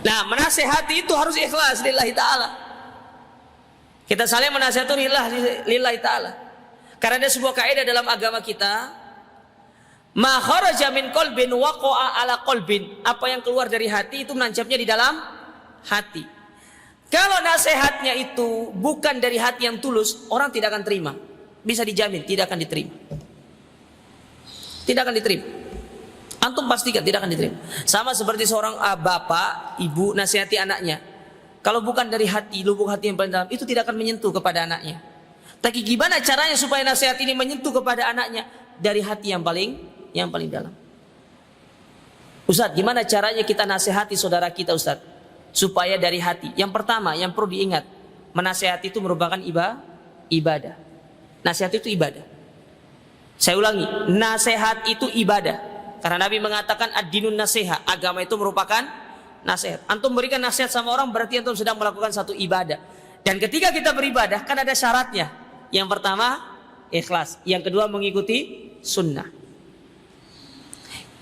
Nah, menasihati itu harus ikhlas lillahi ta'ala. Kita saling menasihati lillahi ta'ala. Karena ada sebuah kaidah dalam agama kita, ma kharaja min qalbin waqa'a ala qalbin. Apa yang keluar dari hati itu menancapnya di dalam hati. Kalau nasihatnya itu bukan dari hati yang tulus, orang tidak akan terima. Bisa dijamin tidak akan diterima. Tidak akan diterima. Antum pastikan tidak akan diterima. Sama seperti seorang bapak, ibu nasihati anaknya. Kalau bukan dari hati, lubuk hati yang paling dalam, itu tidak akan menyentuh kepada anaknya. Tapi gimana caranya supaya nasihat ini menyentuh kepada anaknya? Dari hati yang paling dalam. Ustaz, gimana caranya kita nasihati saudara kita, Ustaz? Supaya dari hati. Yang pertama, yang perlu diingat, menasihati itu merupakan ibadah. Nasihat itu ibadah. Saya ulangi, nasihat itu ibadah. Karena Nabi mengatakan ad-dinun nasihat, agama itu merupakan nasihat. Antum berikan nasihat sama orang berarti antum sedang melakukan satu ibadah. Dan ketika kita beribadah kan ada syaratnya. Yang pertama ikhlas, yang kedua mengikuti sunnah.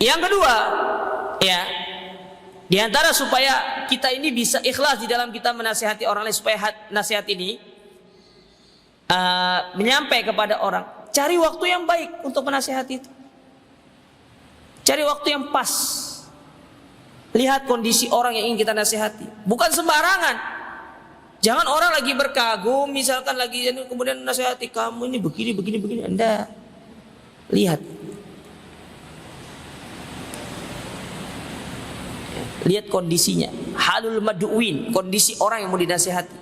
Yang kedua, ya, di antara supaya kita ini bisa ikhlas di dalam kita menasihati orang lain, supaya nasihat ini menyampai kepada orang, cari waktu yang baik untuk menasihati itu. Cari waktu yang pas. Lihat kondisi orang yang ingin kita nasihati. Bukan sembarangan. Jangan orang lagi berkagum, misalkan lagi kemudian nasihati, kamu ini begini. Anda lihat. Lihat kondisinya. Halul mad'uin, kondisi orang yang mau dinasihati.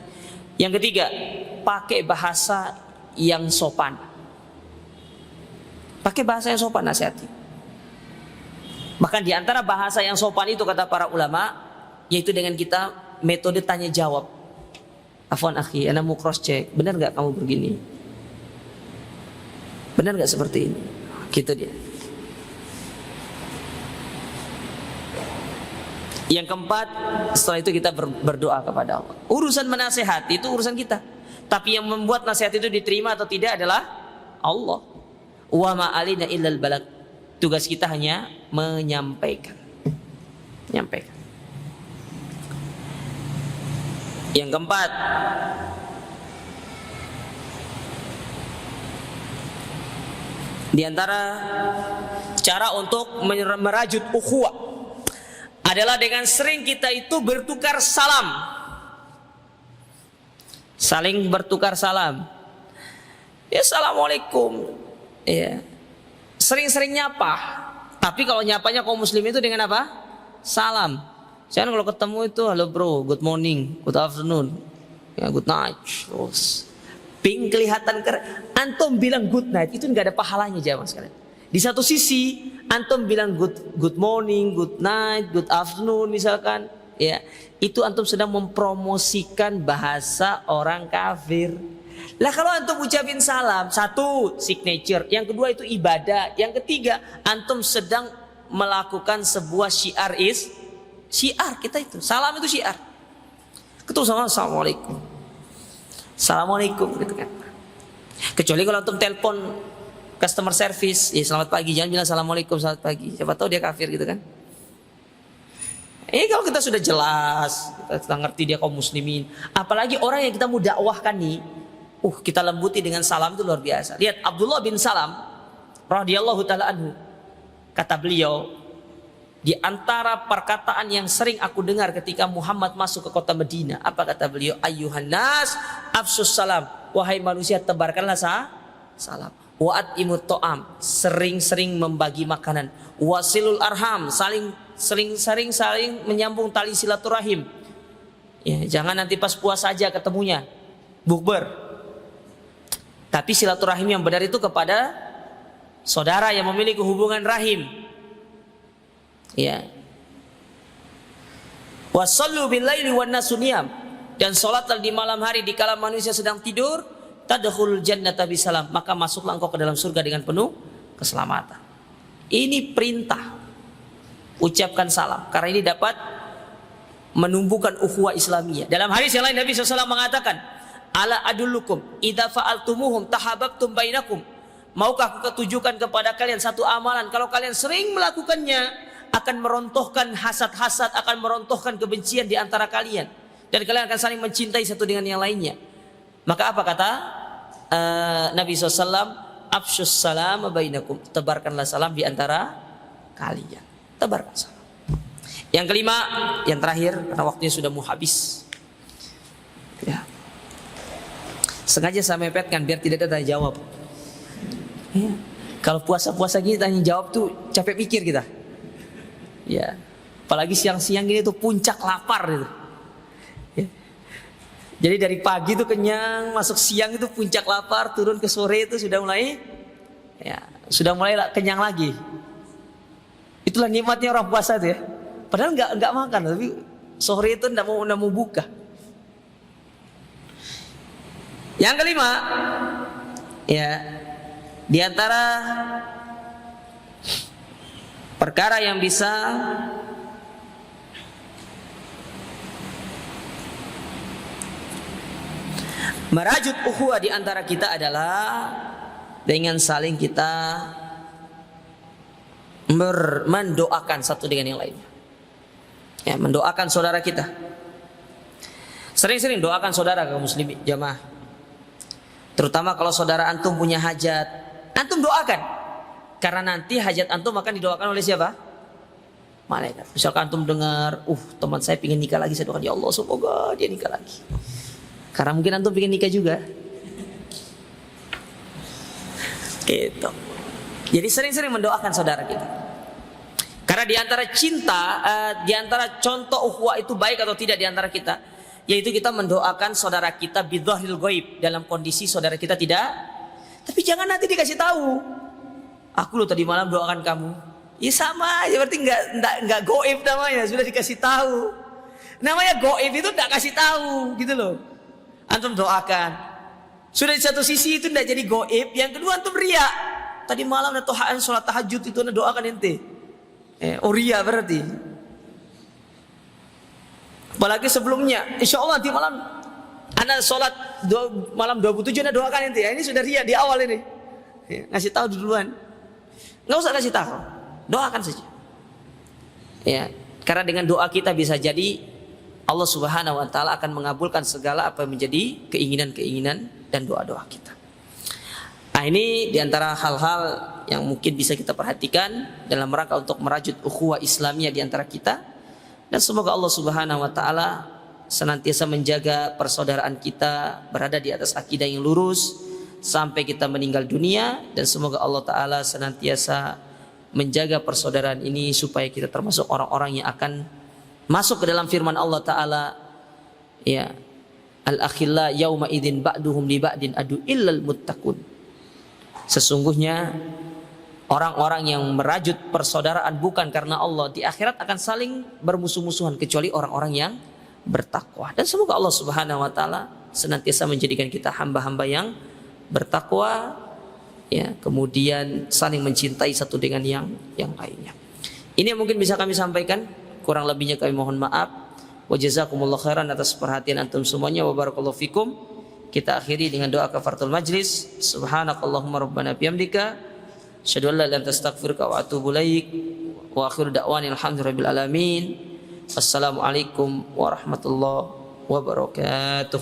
Yang ketiga, pakai bahasa yang sopan. Pakai bahasa yang sopan nasihati. Bahkan di antara bahasa yang sopan itu kata para ulama, yaitu dengan kita metode tanya jawab. Afwan akhi, ana mau cross check, benar nggak kamu begini? Benar nggak seperti ini? Gitu dia. Yang keempat, setelah itu kita berdoa kepada Allah. Urusan menasehati itu urusan kita. Tapi yang membuat nasihat itu diterima atau tidak adalah Allah. Wa ma alina illal balag. Tugas kita hanya menyampaikan. Yang keempat, di antara cara untuk merajut ukhuwah adalah dengan sering kita itu bertukar salam. Saling bertukar salam. Ya, assalamualaikum. Ya. Sering-sering nyapa. Tapi kalau nyapanya kaum muslim itu dengan apa? Salam. Jangan kalau ketemu itu halo bro, good morning, good afternoon, ya, good night. Terus ping kelihatan antum bilang good night itu nggak ada pahalanya jamaah sekalian. Di satu sisi antum bilang good morning, good night, good afternoon misalkan, ya, itu antum sedang mempromosikan bahasa orang kafir. Lah kalau antum ucapin salam, satu signature, yang kedua itu ibadah, yang ketiga antum sedang melakukan sebuah syiar kita itu. Salam itu syiar. Ketemu sama assalamualaikum. Assalamualaikum gitu kan. Kecuali kalau antum telepon customer service, ya selamat pagi, jangan bilang assalamualaikum selamat pagi. Siapa tahu dia kafir gitu kan. Kalau kita sudah jelas, kita ngerti dia kaum muslimin, apalagi orang yang kita mau dakwahkan nih, kita lembuti dengan salam itu luar biasa. Lihat Abdullah bin Salam radhiyallahu taala anhu. Kata beliau, di antara perkataan yang sering aku dengar ketika Muhammad masuk ke kota Madinah, apa kata beliau? Ayyuhan nas afsus salam. Wahai manusia, tebarkanlah salam. Wa'at imut to'am, sering-sering membagi makanan. Wasilul arham, saling menyambung tali silaturahim. Ya, jangan nanti pas puasa saja ketemunya, bukber. Tapi silaturahim yang benar itu kepada saudara yang memiliki hubungan rahim. Ya. Wasallu bil laili wan nasu niyam, dan salatlah di malam hari di kala manusia sedang tidur, tadkhulul jannata bisalam, maka masuklah engkau ke dalam surga dengan penuh keselamatan. Ini perintah. Ucapkan salam karena ini dapat menumbuhkan ukhuwah Islamiyah. Dalam hadis yang lain Nabi SAW mengatakan, ala adullukum idza fa'altumuhum tahabbtum bainakum. Maukah aku ketujukan kepada kalian satu amalan, kalau kalian sering melakukannya akan merontohkan hasad-hasad, akan merontohkan kebencian di antara kalian, dan kalian akan saling mencintai satu dengan yang lainnya. Maka apa kata Nabi SAW? Afsyus salam bainakum, tebarkanlah salam di antara kalian. Tebarkan salam. Yang kelima, yang terakhir, karena waktunya sudah mau habis. Ya. Sengaja saya mepetkan biar tidak ada tanya jawab. Ya. Kalau puasa-puasa gini tanya jawab tuh capek pikir kita. Ya. Apalagi siang-siang gini tuh puncak lapar gitu. Ya. Jadi dari pagi tuh kenyang, masuk siang itu puncak lapar, turun ke sore itu sudah mulai kenyang lagi. Itulah nikmatnya orang puasa tuh ya. Padahal nggak makan, tapi sore itu nggak mau buka. Yang kelima, ya, di antara perkara yang bisa merajut ukhuwah di antara kita adalah dengan saling kita mendoakan satu dengan yang lainnya. Ya, mendoakan saudara kita. Sering-sering doakan saudara kaum muslimin jamaah. Terutama kalau saudara antum punya hajat, antum doakan. Karena nanti hajat antum akan didoakan oleh siapa? Malaikat. Misalkan antum dengar, teman saya ingin nikah lagi, saya doakan, ya Allah semoga dia nikah lagi. Karena mungkin antum ingin nikah juga. Gitu. Jadi sering-sering mendoakan saudara kita. Karena di antara cinta, di antara contoh ukhuwah itu baik atau tidak di antara kita, yaitu kita mendoakan saudara kita bidzahiril ghaib, dalam kondisi saudara kita tidak. Tapi jangan nanti dikasih tahu, aku loh tadi malam doakan kamu. Ya sama, ya berarti nggak gaib namanya, sudah dikasih tahu. Namanya gaib itu nggak kasih tahu, gitu loh. Antum doakan. Sudah di satu sisi itu tidak jadi gaib, yang kedua antum ria. Tadi malam atau sholat tahajud itu anda doakan ente. Ria berarti. Apalagi sebelumnya, insya Allah di malam anda sholat malam 27 anda doakan ente. Ini sudah ria di awal ini. Ngasih tahu duluan. Nggak usah kasih tahu, doakan saja. Ya, karena dengan doa kita bisa jadi Allah Subhanahu Wa Taala akan mengabulkan segala apa yang menjadi keinginan-keinginan dan doa-doa kita. Nah, ini diantara hal-hal yang mungkin bisa kita perhatikan dalam rangka untuk merajut ukhuwah Islamiyah diantara kita, dan semoga Allah Subhanahu Wa Taala senantiasa menjaga persaudaraan kita berada di atas akidah yang lurus sampai kita meninggal dunia, dan semoga Allah Taala senantiasa menjaga persaudaraan ini supaya kita termasuk orang-orang yang akan masuk ke dalam firman Allah Taala, ya, al-akhilla yauma idzin ba'duhum li ba'din adu illal muttaqun. Sesungguhnya orang-orang yang merajut persaudaraan bukan karena Allah di akhirat akan saling bermusuh-musuhan kecuali orang-orang yang bertakwa. Dan semoga Allah Subhanahu Wa Taala senantiasa menjadikan kita hamba-hamba yang bertakwa, ya, kemudian saling mencintai satu dengan yang lainnya. Ini yang mungkin bisa kami sampaikan. Kurang lebihnya kami mohon maaf. Wa jazakumullahu khairan atas perhatian antum semuanya. Wa barakallahu fikum. Kita akhiri dengan doa kafaratul majlis. Subhanakallahumma rabbana bihamdika asyhadu an la ilaha illa anta astaghfiruka wa atubu ilaik. Wa akhiru da'wana alhamdulillahirabbil alamin. Wassalamualaikum warahmatullahi wabarakatuh.